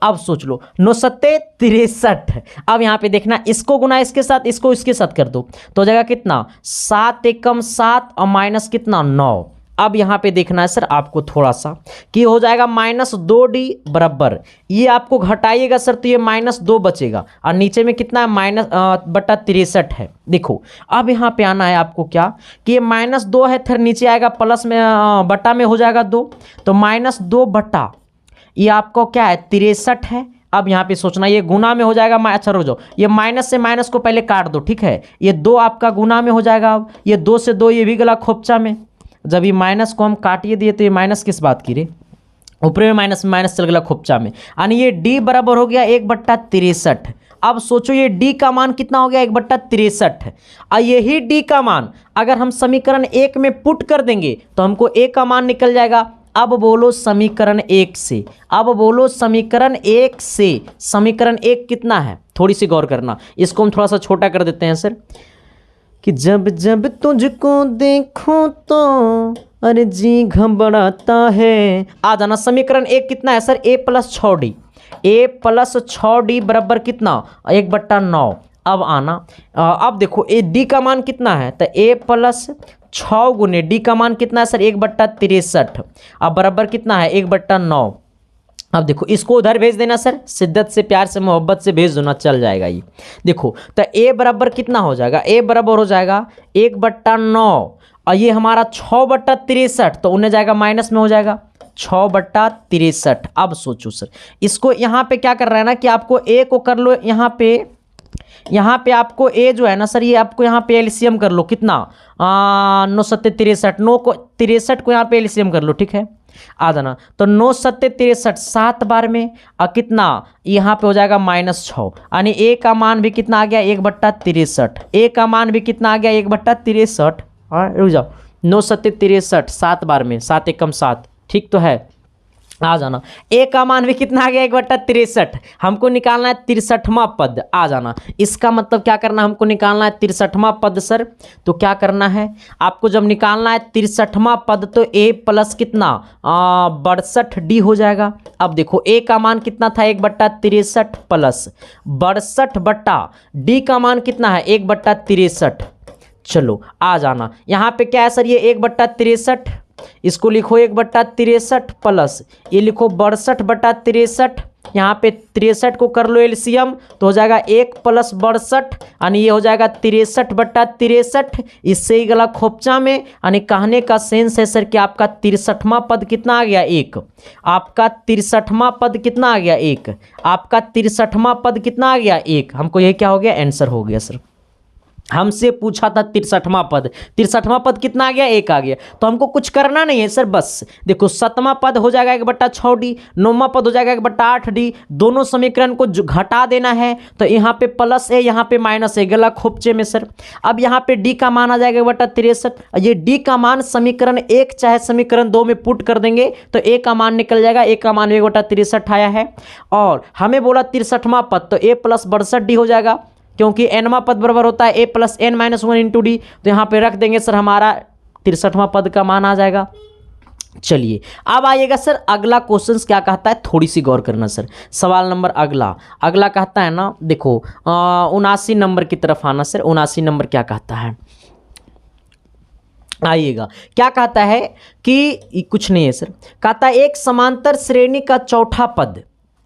अब सोच लो 9 सत्ते 63। अब यहाँ पे देखना इसको गुना इसके साथ, इसको इसके साथ कर दो तो हो जाएगा कितना 7 एकम 7 और माइनस कितना 9। अब यहाँ पे देखना है सर आपको थोड़ा सा कि हो जाएगा -2d बराबर, ये आपको घटाइएगा सर तो ये -2 बचेगा और नीचे में कितना है -63 है। देखो अब यहाँ पे आना है आपको क्या कि ये -2 है, फिर नीचे आएगा प्लस में बटा में हो जाएगा 2, तो -2 बटा ये आपको क्या है 63 है। अब यहाँ पे सोचना ये गुना में हो जाएगा, अच्छा रुक जाओ, ये माइनस से माइनस को पहले काट दो, ठीक है। ये 2 आपका गुना में हो जाएगा, अब ये 2 से 2 ये भी गला खोपचा में, जब ये माइनस को हम काटिए दिए तो ये माइनस किस बात की रे, ऊपर में माइनस चल गया खोपचा में, यानी ये d बराबर हो गया 1/63। अब सोचो ये d का मान कितना हो गया 1/63 और यही d का मान अगर हम समीकरण 1 में पुट कर देंगे तो हमको a का मान निकल जाएगा। अब बोलो समीकरण 1 से, अब बोलो समीकरण 1 से, समीकरण 1 कितना है, थोड़ी सी गौर करना, इसको हम थोड़ा सा छोटा कर देते हैं सर कि जब जब तुझको देखो तो अरे जी घबराता है। आ जाना समीकरण 1 कितना है sir a + 6d, a + 6d बराबर कितना 1/9। अब आना अब देखो ए d का मान कितना है तो a + 6 गुने d का मान कितना है सर 1/63, अब बराबर कितना है 1/9। अब देखो इसको उधर भेज देना सर, शिद्दत से प्यार से मोहब्बत से भेज देना, चल जाएगा ये। देखो तो a बराबर कितना हो जाएगा, a बराबर हो जाएगा 1/9 और ये हमारा 6/63 तो उन्हें जाएगा माइनस में हो जाएगा 6/63। अब सोचो सर इसको यहाँ पे क्या कर रहा है ना कि आपको a को कर लो यहाँ पे आपको a जो है ना सर ये आपको यहाँ पे एलसीएम कर लो कितना 9 सत्ते 63, 9 को 63 को यहाँ पे एलसीएम कर लो, ठीक है। आ जाना तो 9 सत्ते 63 7 बार में और कितना यहाँ पे हो जाएगा -6, यानी a का मान भी कितना आ गया 1/63, a का मान भी कितना आ गया 1/63। हाँ रुक जाओ 9 सत्ते 63 7 बार में 7 एकम 7, ठीक तो है। आ जाना a का मान भी कितना आ गया 1/63, हमको निकालना है 63वां पद। आ जाना इसका मतलब क्या करना हमको निकालना है 63वां पद सर, तो क्या करना है आपको जब निकालना है 63वां पद तो a प्लस कितना 62d हो जाएगा। अब देखो a का मान कितना था 1/63 प्लस 62 बटा d का मान कितना है 1/63। चलो आ जाना यहाँ पे क्या है सर ये 1/63, इसको लिखो 1/63 प्लस ये लिखो 62/63, यहाँ पे 63 को कर लो एलसीएम तो हो जाएगा 1 + 62 यानी ये हो जाएगा 63/63। इससे ही गला खोपचा में यानी कहने का सेंस है सर कि आपका 63वां पद कितना आ गया 1, आपका 63वां पद कितना आ गया 1, आपका 63वां पद कितना आ गया 1। हमको ये क्या हो गया आंसर हो गया सर, हमसे पूछा था 63वां पद, 63वां पद कितना आ गया 1 आ गया, तो हमको कुछ करना नहीं है सर, बस देखो 7वां पद हो जाएगा 1/6d, 9वां पद हो जाएगा 1/8d, दोनों समीकरण को घटा देना है तो यहाँ पे प्लस है यहाँ पे माइनस है गला खोपचे में सर। अब यहाँ पे d का मान आ जाएगा 1/63, ये d का मान समीकरण 1 चाहे समीकरण 2 में पुट कर देंगे तो a का मान निकल जाएगा, a का मान 1/63 आया है और हमें बोला 63वां पद तो a + 62d हो जाएगा क्योंकि nवां पद बराबर होता है a + n - 1 × d, तो यहाँ पे रख देंगे सर हमारा 63वां पद का मान आ जाएगा। चलिए अब आइएगा सर अगला क्वेश्चन क्या कहता है, थोड़ी सी गौर करना सर। सवाल नंबर अगला कहता है ना, देखो 79 नंबर की तरफ आना सर। 79 नंबर क्या कहता है, आइएगा क्या कहता है कि कुछ नहीं है सर, कहता है एक समांतर श्रेणी का चौथा पद,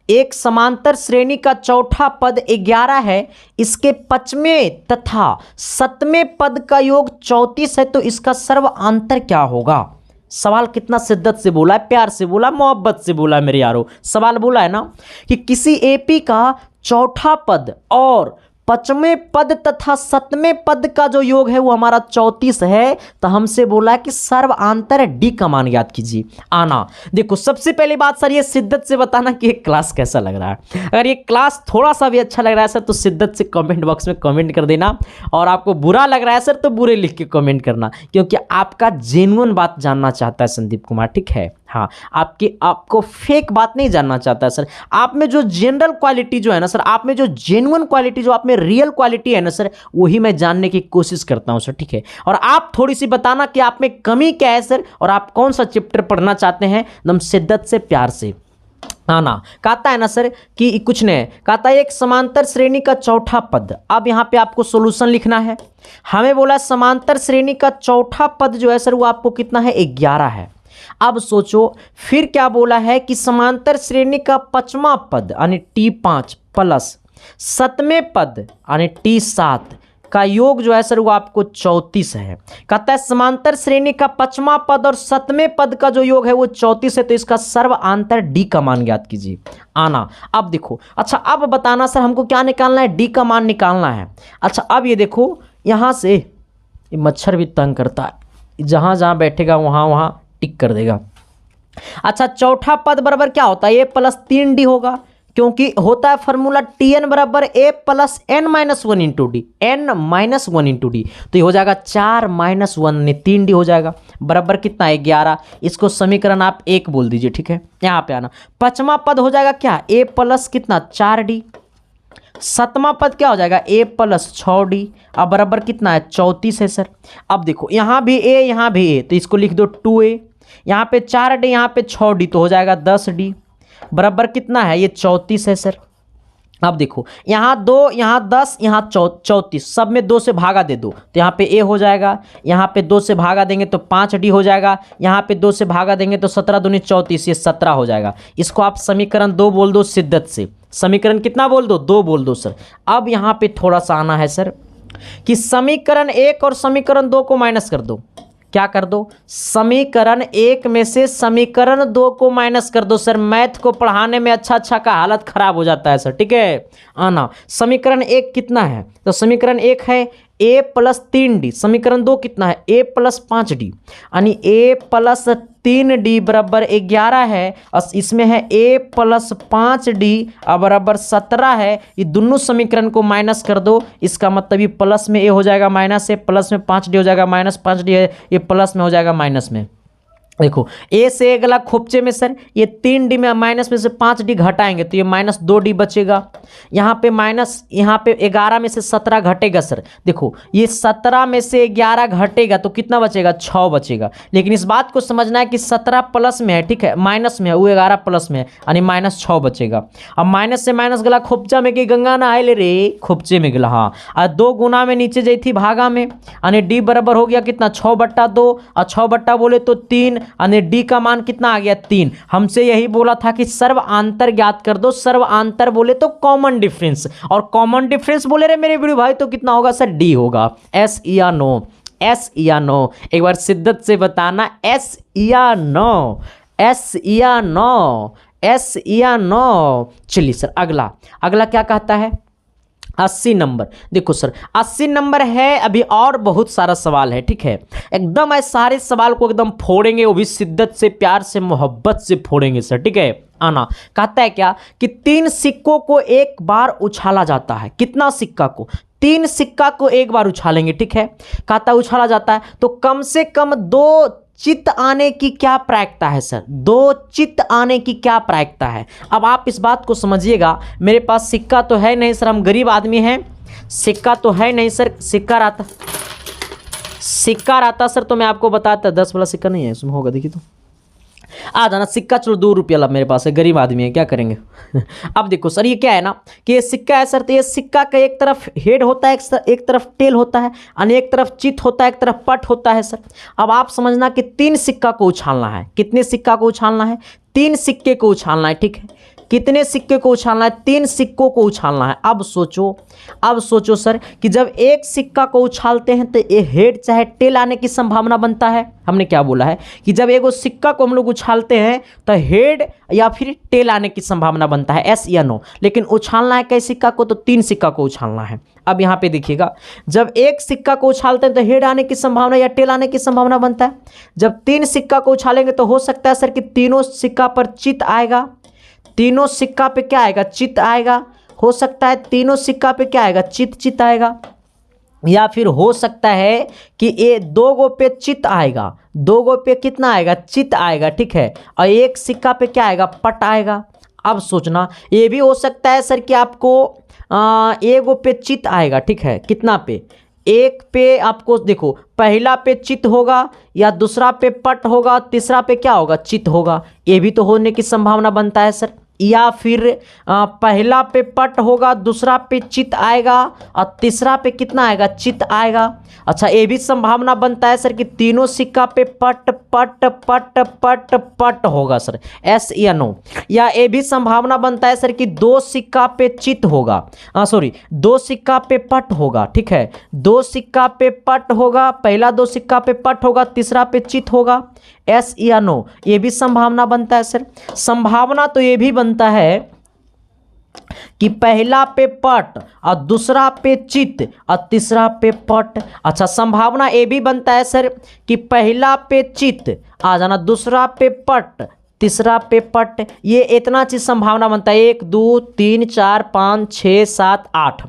एक समांतर श्रेणी का चौथा पद 11 है, इसके पांचवें तथा सातवें पद का योग 34 है, तो इसका सर्वांतर क्या होगा। सवाल कितना शिद्दत से बोला है, प्यार से बोला, मोहब्बत से बोला है मेरे यारो। सवाल बोला है ना कि किसी एपी का चौथा पद और पांचवें पद तथा सातवें पद का जो योग है वो हमारा 34 है, तो हमसे बोला है कि सर्वांतर डी का मान याद कीजिए। आना देखो, सबसे पहली बात सर ये शिद्दत से बताना कि ये क्लास कैसा लग रहा है। अगर ये क्लास थोड़ा सा भी अच्छा लग रहा है सर तो शिद्दत से कमेंट बॉक्स में कमेंट कर देना, और आपको बुरा लग रहा है सर तो बुरे लिख के कमेंट करना, क्योंकि आपका जेन्युइन बात जानना चाहता है संदीप कुमार, ठीक है। हाँ, आपको फेक बात नहीं जानना चाहता है सर। आप में जो जनरल क्वालिटी जो है ना सर, आप में जो जेन्युइन क्वालिटी, जो आप में रियल क्वालिटी है ना सर, वही मैं जानने की कोशिश करता हूं सर, ठीक है। और आप थोड़ी सी बताना कि आप में कमी क्या है सर, और आप कौन सा चैप्टर पढ़ना चाहते हैं, एकदम शिद्दत से प्यार से आना। कहता है ना सर कि कुछ नहीं, कहता है एक समांतर श्रेणी का चौथा पद। अब यहाँ पे आपको सॉल्यूशन लिखना है। हमें बोला समांतर श्रेणी का चौथा पद जो है सर वो आपको कितना है, 11 है। अब सोचो फिर क्या बोला है कि समांतर श्रेणी का पांचवा पद यानी T5 प्लस सातवें पद यानी T7 का योग जो है सर वो आपको 34 है। कहता है समांतर श्रेणी का पांचवा पद और सातवें पद का जो योग है वो 34 है, तो इसका सर्वांतर डी का मान ज्ञात कीजिए। आना अब देखो, अच्छा अब बताना सर हमको क्या निकालना है, डी का मान निकालना है। अच्छा अब ये देखो, यहाँ से ये मच्छर भी तंग करता है, जहाँ जहाँ बैठेगा वहाँ वहाँ टिक कर देगा। अच्छा चौथा पद बराबर क्या होता है, ए प्लस 3D होगा, क्योंकि होता है फॉर्मूला Tn बराबर a plus n minus 1 into d, n minus 1 into d, तो ये हो जाएगा 4 माइनस 1 3D हो जाएगा, बराबर कितना है 11। इसको समीकरण आप 1 बोल दीजिए, ठीक है। यहाँ पे आना, पांचवा पद हो जाएगा क्या, ए प्लस कितना 4D, सातवां पद क्या हो जाएगा ए प्लस 6D, अब बराबर कितना है 34 है सर। अब देखो यहाँ भी ए यहाँ भी ए, तो इसको लिख दो 2a, यहाँ पे 4D यहाँ पे 6D, तो हो जाएगा 10D, बराबर कितना है ये 34 है सर। अब देखो यहाँ 2 यहाँ 10 यहाँ 34, सब में 2 से भागा दे दो, तो यहाँ पे ए हो जाएगा, यहाँ पे 2 से भागा देंगे तो 5D हो जाएगा, यहाँ पे 2 से भागा देंगे तो 17 दूनी 34, ये 17 हो जाएगा। इसको आप समीकरण 2 बोल दो शिद्दत से। समीकरण कितना बोल दो, 2 बोल दो सर। अब यहाँ पे थोड़ा सा आना है सर कि समीकरण 1 और समीकरण 2 को माइनस कर दो। क्या कर दो, समीकरण 1 में से समीकरण 2 को माइनस कर दो सर। मैथ को पढ़ाने में अच्छा का हालत खराब हो जाता है सर, ठीक है। आना, समीकरण 1 कितना है, तो समीकरण 1 है ए प्लस 3D, समीकरण 2 कितना है ए प्लस 5D, यानी ए प्लस 3D बराबर 11 है, और इसमें है ए प्लस 5D बराबर 17 है। ये दोनों समीकरण को माइनस कर दो, इसका मतलब ये प्लस में ए हो जाएगा माइनस ए, प्लस में 5D हो जाएगा माइनस 5D है, ये प्लस में हो जाएगा माइनस में। देखो ए से ए गला खोपचे में सर, ये 3D में माइनस में से 5D घटाएंगे तो ये माइनस 2D बचेगा। यहाँ पे माइनस, यहाँ पे 11 में से 17 घटेगा सर। देखो ये 17 में से 11 घटेगा तो कितना बचेगा, 6 बचेगा। लेकिन इस बात को समझना है कि 17 प्लस में है, ठीक है, माइनस में है, वो 11 प्लस में है, यानी माइनस 6 बचेगा। अब माइनस से माइनस गला खोपचा में कि गंगा ना आए ले रे, खोपचे में गला, हाँ। और 2 गुना में नीचे जाई थी भागा में, यानी डी बराबर हो गया कितना 6/2, और 6 बोले तो 3, यानी डी का मान कितना आ गया 3। हमसे यही बोला था कि सर्वांतर ज्ञात कर दो। सर्वांतर बोले तो कॉमन डिफरेंस, और कॉमन डिफरेंस बोले रे मेरे वीडियो भाई तो कितना होगा सर, डी होगा। एस या नो, एस या नो, एक बार शिद्दत से बताना, एस या नो, एस या नो, एस या नो। चलिए सर अगला क्या कहता है, 80 नंबर। देखो सर 80 नंबर है, अभी और बहुत सारा सवाल है, ठीक है। एकदम ऐसे सारे सवाल को एकदम फोड़ेंगे, वो भी शिद्दत से प्यार से मोहब्बत से फोड़ेंगे सर, ठीक है। आना, कहता है क्या कि 3 सिक्कों को एक बार उछाला जाता है। कितना सिक्का को, 3 सिक्का को एक बार उछालेंगे, ठीक है। कहता है उछाला जाता है तो कम से कम 2 चित्त आने की क्या प्रायिकता है सर, 2 चित्त आने की क्या प्रायिकता है। अब आप इस बात को समझिएगा, मेरे पास सिक्का तो है नहीं सर, हम गरीब आदमी हैं, सिक्का तो है नहीं सर। सिक्का रहता सर तो मैं आपको बताता, 10 वाला सिक्का नहीं है इसमें, होगा देखिए तो आ जाना। सिक्का चलो 2 रुपया ला मेरे पास है, गरीब आदमी है, क्या करेंगे। अब देखो सर ये क्या है ना कि ये सिक्का है सर, तो ये सिक्का का एक तरफ हेड होता है, एक तरफ टेल होता है, और एक तरफ चित होता है, एक तरफ पट होता है सर। अब आप समझना कि 3 सिक्का को उछालना है। कितने सिक्का को उछालना है, 3 सिक्के को उछालना है, ठीक है। कितने सिक्के को उछालना है? 3 सिक्कों को उछालना है। अब सोचो सर कि जब एक सिक्का को उछालते हैं तो ये हेड चाहे टेल आने की संभावना बनता है। हमने क्या बोला है कि जब एक सिक्का को हम लोग उछालते हैं तो हेड या फिर टेल आने की संभावना बनता है, एस या नो। लेकिन उछालना है कई सिक्का को? तो 3 सिक्का को उछालना है। अब यहाँ पे देखिएगा, जब एक सिक्का को उछालते हैं तो हेड आने की संभावना या टेल आने की संभावना बनता है। जब 3 सिक्का को उछालेंगे तो हो सकता है सर कि तीनों सिक्का पर चित आएगा। तीनों सिक्का पे क्या आएगा? चित आएगा। हो सकता है तीनों सिक्का पे क्या आएगा? चित आएगा। या फिर हो सकता है कि ये 2 गो पे चित आएगा, 2 गो पे कितना आएगा? चित आएगा, ठीक है। और एक सिक्का पे क्या आएगा? पट आएगा। अब सोचना, ये भी हो सकता है सर कि आपको एक गो पे चित आएगा, ठीक है। कितना पे? एक पे आपको देखो, पहला पे चित होगा या दूसरा पे पट होगा, तीसरा पे क्या होगा? चित होगा। ये भी तो होने की संभावना बनता है सर। या फिर पहला पे पट होगा, दूसरा पे चित आएगा और तीसरा पे कितना आएगा? चित आएगा। अच्छा, ये भी संभावना बनता है सर कि तीनों सिक्का पे पट पट पट पट पट होगा सर, एस या नो। या ये भी संभावना बनता है सर कि 2 सिक्का पे चित होगा, 2 सिक्का पे पट होगा, ठीक है। 2 सिक्का पे पट होगा, पहला 2 सिक्का पे पट होगा, तीसरा पे चित होगा, एस या नो। ये भी संभावना बनता है सर। संभावना तो ये भी बनता है कि पहला पे पट और दूसरा पे चित और तीसरा पे पट। अच्छा, संभावना ये भी बनता है सर कि पहला पे चित आ जाना, दूसरा पे पट, तीसरा पे पट। ये इतना चीज संभावना बनता है। 1 2 3 4 5 6 7 8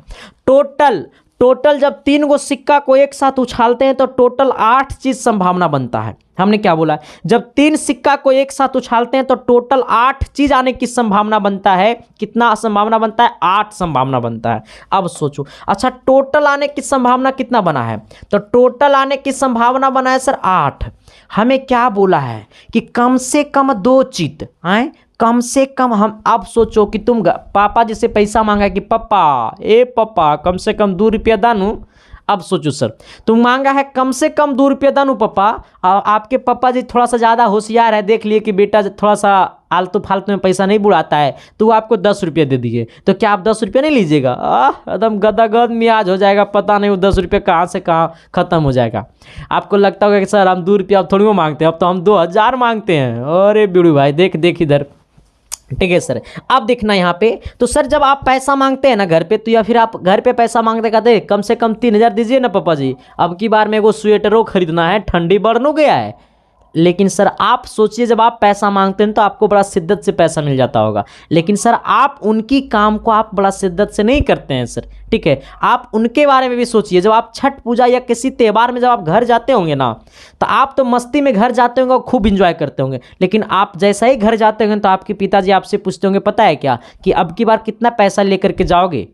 टोटल जब 3 गो सिक्का को एक साथ उछालते हैं तो टोटल 8 चीज संभावना बनता है। हमने क्या बोला? जब 3 सिक्का को एक साथ उछालते हैं तो टोटल 8 चीज आने की संभावना बनता है। कितना संभावना बनता है? 8 संभावना बनता है। अब सोचो, अच्छा टोटल आने की संभावना कितना बना है? तो टोटल आने की संभावना बना है सर 8। हमें क्या बोला है कि कम से कम 2 चित आए, कम से कम। हम अब सोचो कि तुम पापा जी से पैसा मांगा कि पापा कम से कम 2 रुपया दानू। अब सोचो सर, तुम मांगा है कम से कम 2 रुपया दानू पापा, आपके पापा जी थोड़ा सा ज़्यादा होशियार है, देख लिए कि बेटा थोड़ा सा आलतू फालतू में पैसा नहीं बुढ़ाता है, तो वो आपको 10 रुपये दे दिए। तो क्या आप 10 रुपये नहीं लीजिएगा? एकदम गदागद मियाज हो जाएगा, पता नहीं वो 10 रुपये कहाँ से कहाँ ख़त्म हो जाएगा। आपको लगता होगा कि सर हम 2 रुपया अब थोड़ी वो मांगते हैं, अब तो हम 2000 मांगते हैं। अरे बिड़ू भाई देख इधर, ठीक है सर। अब देखना यहाँ पे, तो सर जब आप पैसा मांगते हैं ना घर पे, तो या फिर आप घर पे पैसा मांगते कहते कम से कम 3000 दीजिए ना पापा जी, अब की बार मेरे को स्वेटरों खरीदना है, ठंडी बढ़ गया है। लेकिन सर आप सोचिए, जब आप पैसा मांगते हैं तो आपको बड़ा शिद्दत से पैसा मिल जाता होगा, लेकिन सर आप उनकी काम को आप बड़ा शिद्दत से नहीं करते हैं सर, ठीक है। आप उनके बारे में भी सोचिए। जब आप छठ पूजा या किसी त्यौहार में जब आप घर जाते होंगे ना, तो आप तो मस्ती में घर जाते होंगे और खूब इंजॉय करते होंगे, लेकिन आप जैसा ही घर जाते होंगे तो आपके पिताजी आपसे पूछते होंगे पता है क्या कि अब की बार कितना पैसा लेकर के जाओगे?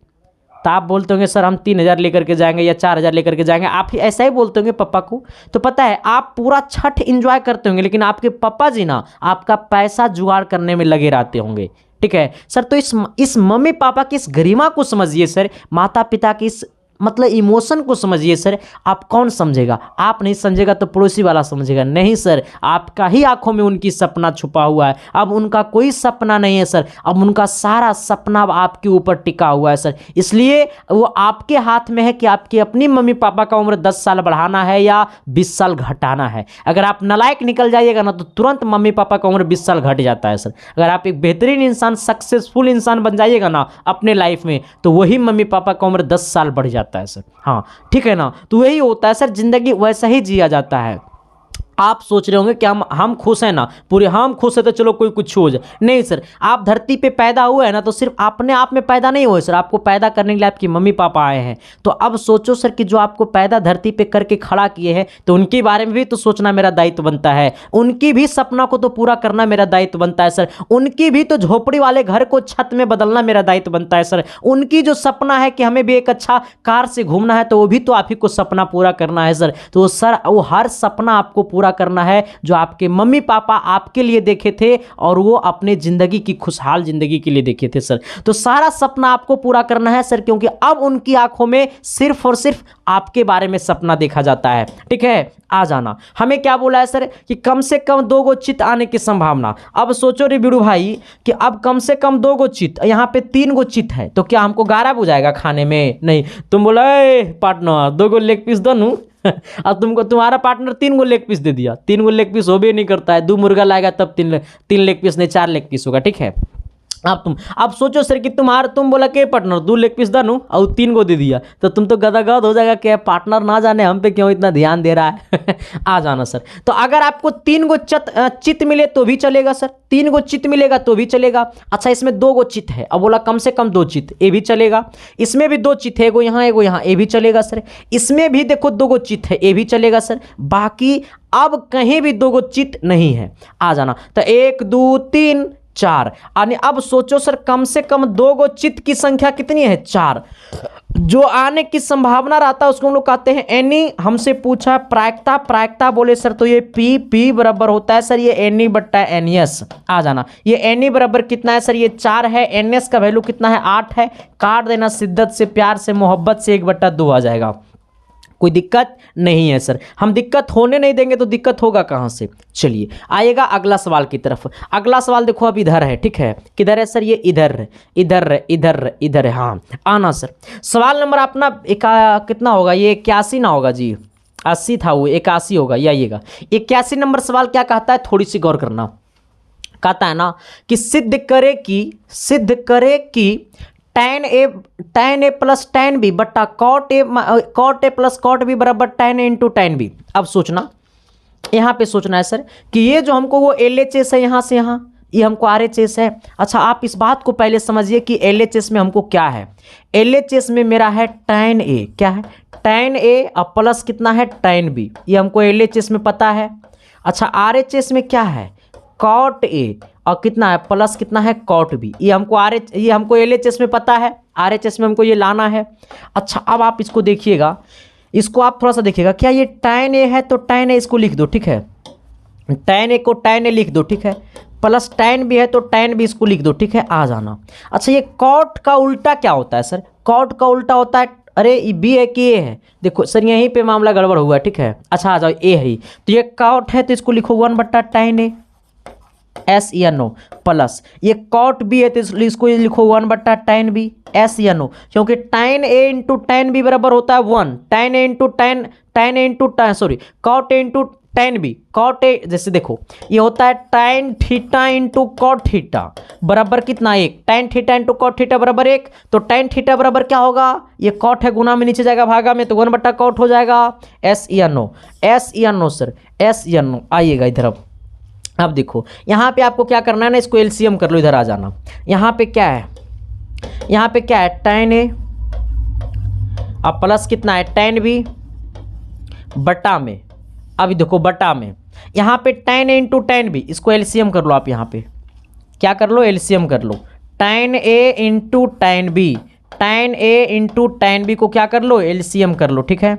तो आप बोलते होंगे सर हम 3000 लेकर के जाएंगे या 4000 लेकर के जाएंगे। आप ही ऐसा ही बोलते होंगे पापा को। तो पता है आप पूरा छठ इंजॉय करते होंगे, लेकिन आपके पापा जी ना आपका पैसा जुगाड़ करने में लगे रहते होंगे, ठीक है सर। तो इस मम्मी पापा की इस गरिमा को समझिए सर, माता पिता की इस मतलब इमोशन को समझिए सर। आप कौन समझेगा? आप नहीं समझेगा तो पड़ोसी वाला समझेगा। नहीं सर, आपका ही आंखों में उनकी सपना छुपा हुआ है। अब उनका कोई सपना नहीं है सर, अब उनका सारा सपना आपके ऊपर टिका हुआ है सर। इसलिए वो आपके हाथ में है कि आपकी अपनी मम्मी पापा का उम्र 10 साल बढ़ाना है या 20 साल घटाना है। अगर आप नालायक निकल जाइएगा ना तो तुरंत मम्मी पापा का उम्र 20 साल घट जाता है सर। अगर आप एक बेहतरीन इंसान, सक्सेसफुल इंसान बन जाइएगा ना अपने लाइफ में, तो वही मम्मी पापा का उम्र 10 साल बढ़ जाता है सर। हाँ ठीक है ना। तो वही होता है सर, जिंदगी वैसा ही जिया जाता है। आप सोच रहे होंगे कि हम खुश हैं ना पूरे, हम खुश है तो चलो कोई कुछ हो जाए। नहीं सर, आप धरती पे पैदा हुए हैं ना तो सिर्फ अपने आप में पैदा नहीं हुए सर, आपको पैदा करने के लिए आपकी मम्मी पापा आए हैं। तो अब सोचो सर कि जो आपको पैदा धरती पे करके खड़ा किए हैं, तो उनके बारे में भी तो सोचना मेरा दायित्व बनता है। उनकी भी सपना को तो पूरा करना मेरा दायित्व बनता है सर। उनकी भी तो झोपड़ी वाले घर को छत में बदलना मेरा दायित्व बनता है सर। उनकी जो सपना है कि हमें भी एक अच्छा कार से घूमना है, तो वो भी तो आप ही को सपना पूरा करना है सर। तो सर वो हर सपना आपको पूरा पूरा करना है जो आपके मम्मी पापा आपके लिए देखे थे और वो अपने ज़िंदगी की खुशहाल ज़िंदगी के लिए देखे थे सर। तो सारा सपना आपको पूरा करना है सर, क्योंकि अब उनकी आंखों में सिर्फ और सिर्फ आपके बारे में सपना देखा जाता है। ठीक है, आ जाना। हमें क्या बोला है सर कि कम से कम 2 गो चित आने की संभावना। अब सोचो रे बीड़ू भाई कि अब कम से कम 2 गो चित, यहाँ पे 3 गो चित है, तो क्या हमको गारा बुझाएगा खाने में? नहीं। तुम बोला पार्टनर 2 गो लेग पीस दो नू अब तुमको तुम्हारा पार्टनर 3 गो लेग पीस दे दिया, 3 गो लेग पीस हो भी नहीं करता है, 2 मुर्गा लाएगा तब 3 लेग पीस नहीं 4 लेग पीस होगा। ठीक है, अब सोचो सर कि तुम बोला कि पार्टनर 2 लेग पीस दानू और 3 गो दे दिया, तो तुम तो गदागद हो जाएगा कि पार्टनर ना जाने हम पे क्यों इतना ध्यान दे रहा है आ जाना सर। तो अगर आपको 3 गो चित मिले तो भी चलेगा सर, 3 गो चित मिलेगा तो भी चलेगा। अच्छा, इसमें 2 गो चित है, अब बोला कम से कम 2 चित, ये भी चलेगा। इसमें भी 2 चित है, एगो यहाँ, ये भी चलेगा सर। इसमें भी देखो 2 गो चित है, ये भी चलेगा सर। बाकी अब कहीं भी 2 गो चित नहीं है, आ जाना। तो 1 2 3 4, यानी अब सोचो सर कम से कम 2 गो चित की संख्या कितनी है? 4। जो आने की संभावना रहता है उसको हम लोग कहते हैं एनी। हमसे पूछा प्रायिकता बोले सर तो ये पी बराबर होता है सर ये एनी बट्टा एनएस, आ जाना। ये एनी बराबर कितना है सर? ये 4 है। एनएस का वैल्यू कितना है? 8 है। काट देना, शिद्दत से, प्यार से, मोहब्बत से 1/2 आ जाएगा। कोई दिक्कत नहीं है सर, हम दिक्कत होने नहीं देंगे तो दिक्कत होगा कहाँ से। चलिए आइएगा अगला सवाल की तरफ। अगला सवाल देखो अब इधर है। ठीक है, किधर है सर? ये इधर है। हाँ, आना सर। सवाल नंबर अपना कितना होगा? ये 81 ना होगा जी, 80 था वो, 81 होगा। ये आइएगा 81 नंबर सवाल क्या कहता है, थोड़ी सी गौर करना। कहता है ना कि सिद्ध करे कि tan a plus tan b बट्टा cot a plus cot b बराबर tan a into tan b। अब सोचना, यहाँ पे सोचना है सर कि ये जो हमको वो LHS है यहाँ से यहाँ, ये हमको RHS है। अच्छा, आप इस बात को पहले समझिए कि LHS में हमको क्या है। LHS में मेरा है tan a, क्या है? tan a और प्लस कितना है? tan b, ये हमको LHS में पता है। अच्छा, RHS में क्या है? cot a और कितना है? प्लस कितना है? cot b, ये हमको LHS में पता है। RHS में हमको ये लाना है। अच्छा, अब आप इसको देखिएगा, इसको आप थोड़ा सा देखिएगा। क्या ये tan a है? तो tan a इसको लिख दो। ठीक है, tan a को tan a लिख दो। ठीक है, प्लस tan b है तो tan b इसको लिख दो। ठीक है, आ जाना। अच्छा, ये cot का उल्टा क्या होता है सर? cot का उल्टा होता है, अरे b है कि a है? देखो सर यहीं पे मामला गड़बड़ हुआ है। ठीक है, अच्छा आ जाओ, a है तो ये cot है तो इसको लिखो 1/tan a एस या नो प्लस ये cot b है तो इसको लिखो 1/tan b एस या नो, क्योंकि tan a into tan b बराबर होता है 1। tan a into cot a into tan b। cot a जैसे देखो ये होता है tan theta into cot theta बराबर कितना? 1। tan theta into cot theta बराबर 1, तो tan थीटा बराबर क्या होगा? ये cot है, गुना में नीचे जाएगा भागा में, तो 1/cot हो जाएगा। एस या नो सर, एस या नो। आइएगा इधर। अब देखो यहाँ पे आपको क्या करना है ना, इसको एलसीएम कर लो, इधर आ जाना। यहाँ पे क्या है? tan a अब प्लस कितना है? tan b बटा में, अभी देखो बटा में, यहाँ पे tan a into tan b, इसको एलसीएम कर लो। आप यहाँ पे क्या कर लो? एलसीएम कर लो। tan a into tan b को क्या कर लो? एलसीएम कर लो। ठीक है,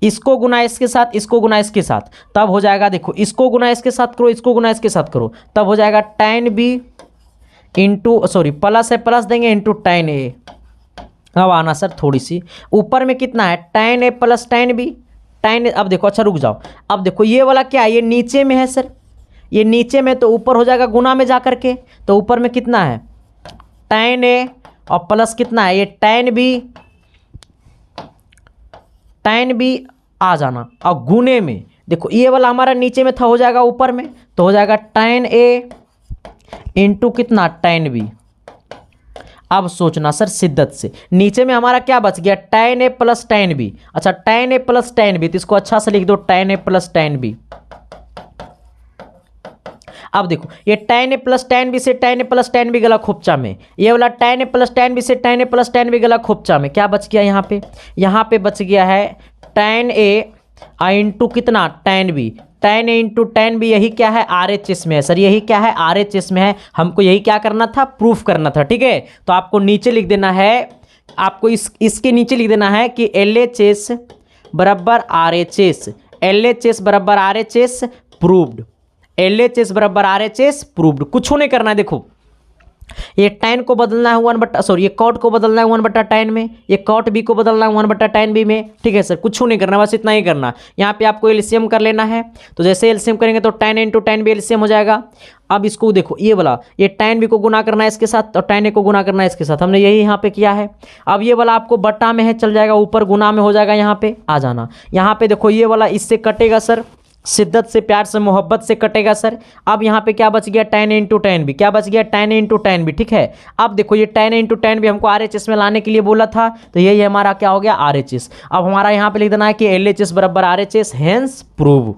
इसको गुना इसके साथ, इसको गुना इसके साथ, तब हो जाएगा। देखो इसको गुना इसके साथ करो, इसको गुना इसके साथ करो, तब हो जाएगा tan b इंटू प्लस है, प्लस देंगे इंटू tan a। अब आना सर थोड़ी सी ऊपर में, कितना है? tan a plus tan b। अब देखो, अच्छा रुक जाओ, अब देखो ये वाला क्या है? ये नीचे में है सर, ये नीचे में, तो ऊपर हो जाएगा गुना में जा करके, तो ऊपर में कितना है? tan a और प्लस कितना है? ये tan b आ जाना। और गुने में देखो ये वाला हमारा नीचे में था, हो जाएगा ऊपर में, तो हो जाएगा tan a इंटू कितना? tan b। अब सोचना सर शिद्दत से, नीचे में हमारा क्या बच गया? tan a plus tan b। अच्छा, tan a plus tan b, तो इसको अच्छा से लिख दो tan a plus tan b। अब देखो ये tan a plus tan b से tan a plus tan b गला खोपचा में, ये वाला tan a plus tan b से tan a plus tan b गला खोपचा में। क्या बच गया यहाँ पे? यहाँ पे बच गया है tan a इंटू कितना? tan b। tan a into tan b, यही क्या है? RHS में है सर, यही क्या है? RHS में है। हमको यही क्या करना था? प्रूफ करना था। ठीक है, तो आपको नीचे लिख देना है, आपको इसके नीचे लिख देना है कि LHS बराबर RHS, LHS बराबर RHS प्रूव्ड, LHS बराबर RHS प्रूव्ड। कुछ नहीं करना है, देखो ये tan को बदलना है 1/, ये cot को बदलना है 1/tan में, ये cot b को बदलना है 1/tan b में, ठीक है सर। कुछ नहीं करना, बस इतना ही करना। यहाँ पे आपको एलसीएम कर लेना है, तो जैसे एलसीएम करेंगे तो tan into tan b LCM हो जाएगा। अब इसको देखो, ये वाला ये tan b को गुना करना है इसके साथ और tan a को गुना करना है इसके साथ, हमने यही यहाँ पे किया है। अब ये वाला आपको बट्टा में है, चल जाएगा, ऊपर गुना में हो जाएगा, यहाँ पे आ जाना। यहाँ पे देखो ये वाला इससे कटेगा सर, शिद्दत से, प्यार से, मोहब्बत से कटेगा सर। अब यहाँ पे क्या बच गया, tan इंटू tan b, क्या बच गया, tan इंटू tan b, ठीक है। अब देखो ये tan इंटू tan b हमको RHS में लाने के लिए बोला था, तो यही हमारा क्या हो गया, RHS। अब हमारा यहाँ पे लिख देना है कि LHS बराबर RHS, हेंस प्रूव।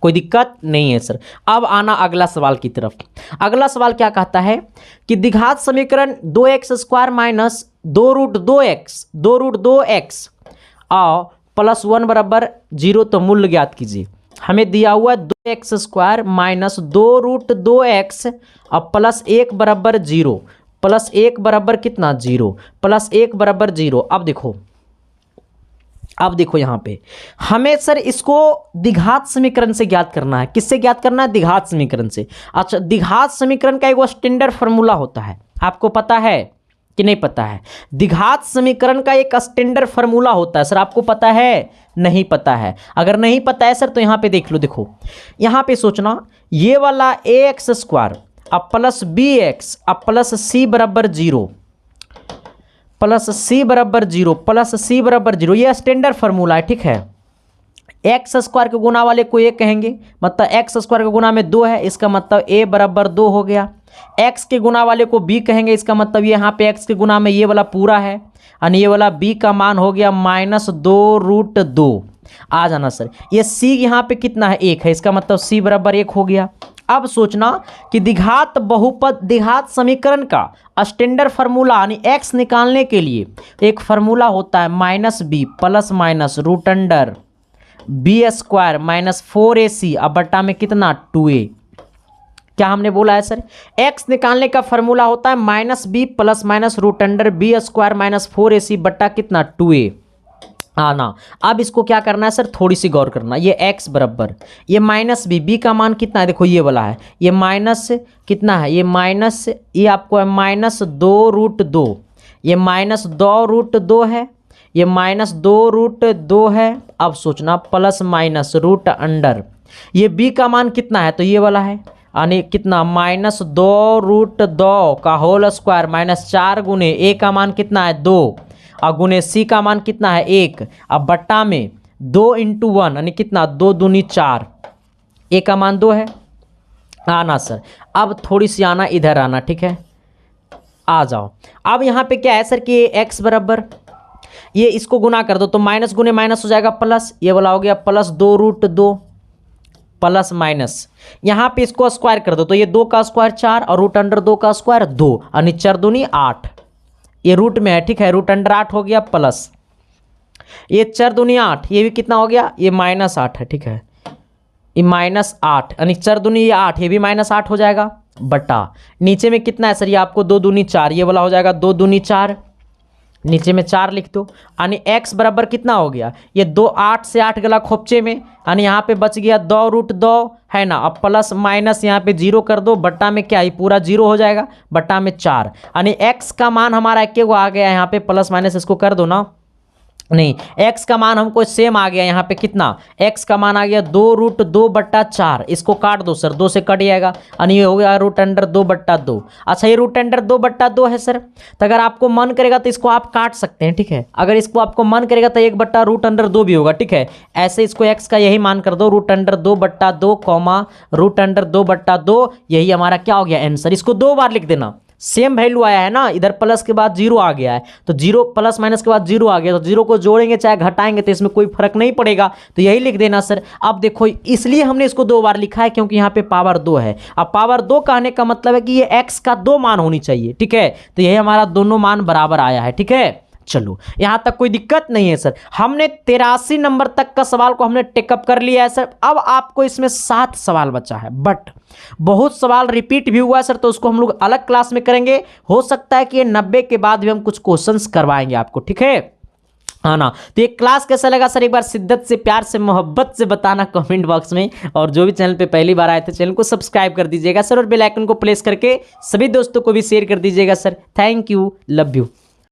कोई दिक्कत नहीं है सर। अब आना अगला सवाल की तरफ। अगला सवाल क्या कहता है कि द्विघात समीकरण 2x² माइनस 2√2x और +1 बराबर 0, तो मूल्य ज्ञात कीजिए। हमें दिया हुआ है 2x² माइनस 2√2x और +1 बराबर 0, +1 बराबर कितना, 0, +1 बराबर 0। अब देखो यहाँ पे हमें सर इसको द्विघात समीकरण से ज्ञात करना है। किससे ज्ञात करना है, द्विघात समीकरण से। अच्छा, द्विघात समीकरण का एक स्टैंडर्ड फार्मूला होता है, आपको पता है कि नहीं पता है? द्विघात समीकरण का एक स्टैंडर्ड फार्मूला होता है सर, आपको पता है, नहीं पता है? अगर नहीं पता है सर तो यहाँ पे देख लो, देखो यहाँ पे सोचना, ये वाला ax² अब प्लस bx अब प्लस c बराबर 0, प्लस c बराबर 0, प्लस c बराबर 0, ये स्टैंडर्ड फार्मूला है, ठीक है। x² के गुना वाले को 1 कहेंगे, मतलब x² के गुना में 2 है, इसका मतलब a बराबर 2 हो गया। x के गुना वाले को b कहेंगे, इसका मतलब ये यहाँ पे x के गुना में ये वाला पूरा है, और ये वाला b का मान हो गया -2√2। आ जाना सर, ये c यहाँ पे कितना है, 1 है, इसका मतलब c बराबर 1 हो गया। अब सोचना कि द्विघात बहुपद, द्विघात समीकरण का स्टैंडर्ड फार्मूला यानी x निकालने के लिए एक फार्मूला होता है -b plus minus √b² minus 4ac अब बट्टा में कितना, 2a। क्या हमने बोला है सर, x निकालने का फार्मूला होता है -b plus minus √b² minus 4ac बट्टा कितना, 2a। आना, अब इसको क्या करना है सर, थोड़ी सी गौर करना। ये x बराबर, ये -b का मान कितना है, देखो ये वाला है, ये माइनस कितना है, ये माइनस, ये आपको है -2√2, ये -2√2 है, ये -2√2 है। अब सोचना प्लस माइनस √, ये b का मान कितना है, तो ये वाला है, यानी कितना, -2√2 का होल स्क्वायर माइनस 4 गुने a का मान कितना है, 2, और गुने c का मान कितना है, 1। अब बट्टा में 2 इंटू 1 यानी कितना, 2 दूनी 4, a का मान 2 है। आना सर, अब थोड़ी सी आना, इधर आना, ठीक है, आ जाओ। अब यहाँ पे क्या है सर कि x बराबर, ये इसको गुना कर दो तो माइनस गुने माइनस हो जाएगा प्लस, ये वाला हो गया +2√2 प्लस माइनस, यहाँ पे इसको स्क्वायर कर दो तो ये 2 का स्क्वायर 4 और √2 का स्क्वायर 2, यानी 4 दूनी 8, ये रूट में है, ठीक है, √8 हो गया प्लस, ये 4 दूनी 8, ये भी कितना हो गया, ये -8 है, ठीक है, ये -8 यानी 4 दूनी ये 8, ये भी -8 हो जाएगा बटा, नीचे में कितना है सर, ये आपको 2 दूनी 4, ये वाला हो जाएगा 2 दूनी 4, नीचे में 4 लिख दो, यानी x बराबर कितना हो गया, ये 2 8 से 8 गला खोपचे में, यानी यहाँ पे बच गया 2√2 है ना। अब प्लस माइनस यहाँ पे 0 कर दो, बट्टा में क्या, ये पूरा 0 हो जाएगा, बट्टा में 4, यानी x का मान हमारा एक आ गया, यहाँ पे प्लस माइनस इसको कर दो ना, नहीं, x का मान हमको सेम आ गया, यहाँ पे कितना, x का मान आ गया 2√2/4, इसको काट दो सर, 2 से कट जाएगा, यानी ये हो गया √2/2। अच्छा, ये √2/2 है सर, तो अगर आपको मन करेगा तो इसको आप काट सकते हैं, ठीक है, अगर इसको आपको मन करेगा तो 1/√2 भी होगा, ठीक है। ऐसे इसको x का यही मान कर दो, √2/2 कॉमा √2/2, यही हमारा क्या हो गया, आंसर। इसको 2 बार लिख देना, सेम वैल्यू आया है ना, इधर प्लस के बाद 0 आ गया है, तो 0 प्लस माइनस के बाद 0 आ गया, तो 0 को जोड़ेंगे चाहे घटाएंगे तो इसमें कोई फर्क नहीं पड़ेगा, तो यही लिख देना सर। अब देखो, इसलिए हमने इसको 2 बार लिखा है क्योंकि यहाँ पे पावर 2 है। अब पावर 2 कहने का मतलब है कि ये x का 2 मान होनी चाहिए, ठीक है, तो यही हमारा दोनों मान बराबर आया है, ठीक है। चलो, यहां तक कोई दिक्कत नहीं है सर। हमने 83 नंबर तक का सवाल को हमने टेकअप कर लिया है सर। अब आपको इसमें 7 सवाल बचा है, बट बहुत सवाल रिपीट भी हुआ है सर, तो उसको हम लोग अलग क्लास में करेंगे। हो सकता है कि ये 90 के बाद भी हम कुछ क्वेश्चंस करवाएंगे आपको, ठीक है। हाँ ना। तो ये क्लास कैसा लगा सर, एक बार शिद्दत से, प्यार से, मोहब्बत से बताना कमेंट बॉक्स में। और जो भी चैनल पे पहली बार आए थे चैनल को सब्सक्राइब कर दीजिएगा सर, और बेल आइकन को प्रेस करके सभी दोस्तों को भी शेयर कर दीजिएगा sir. Thank you, love you.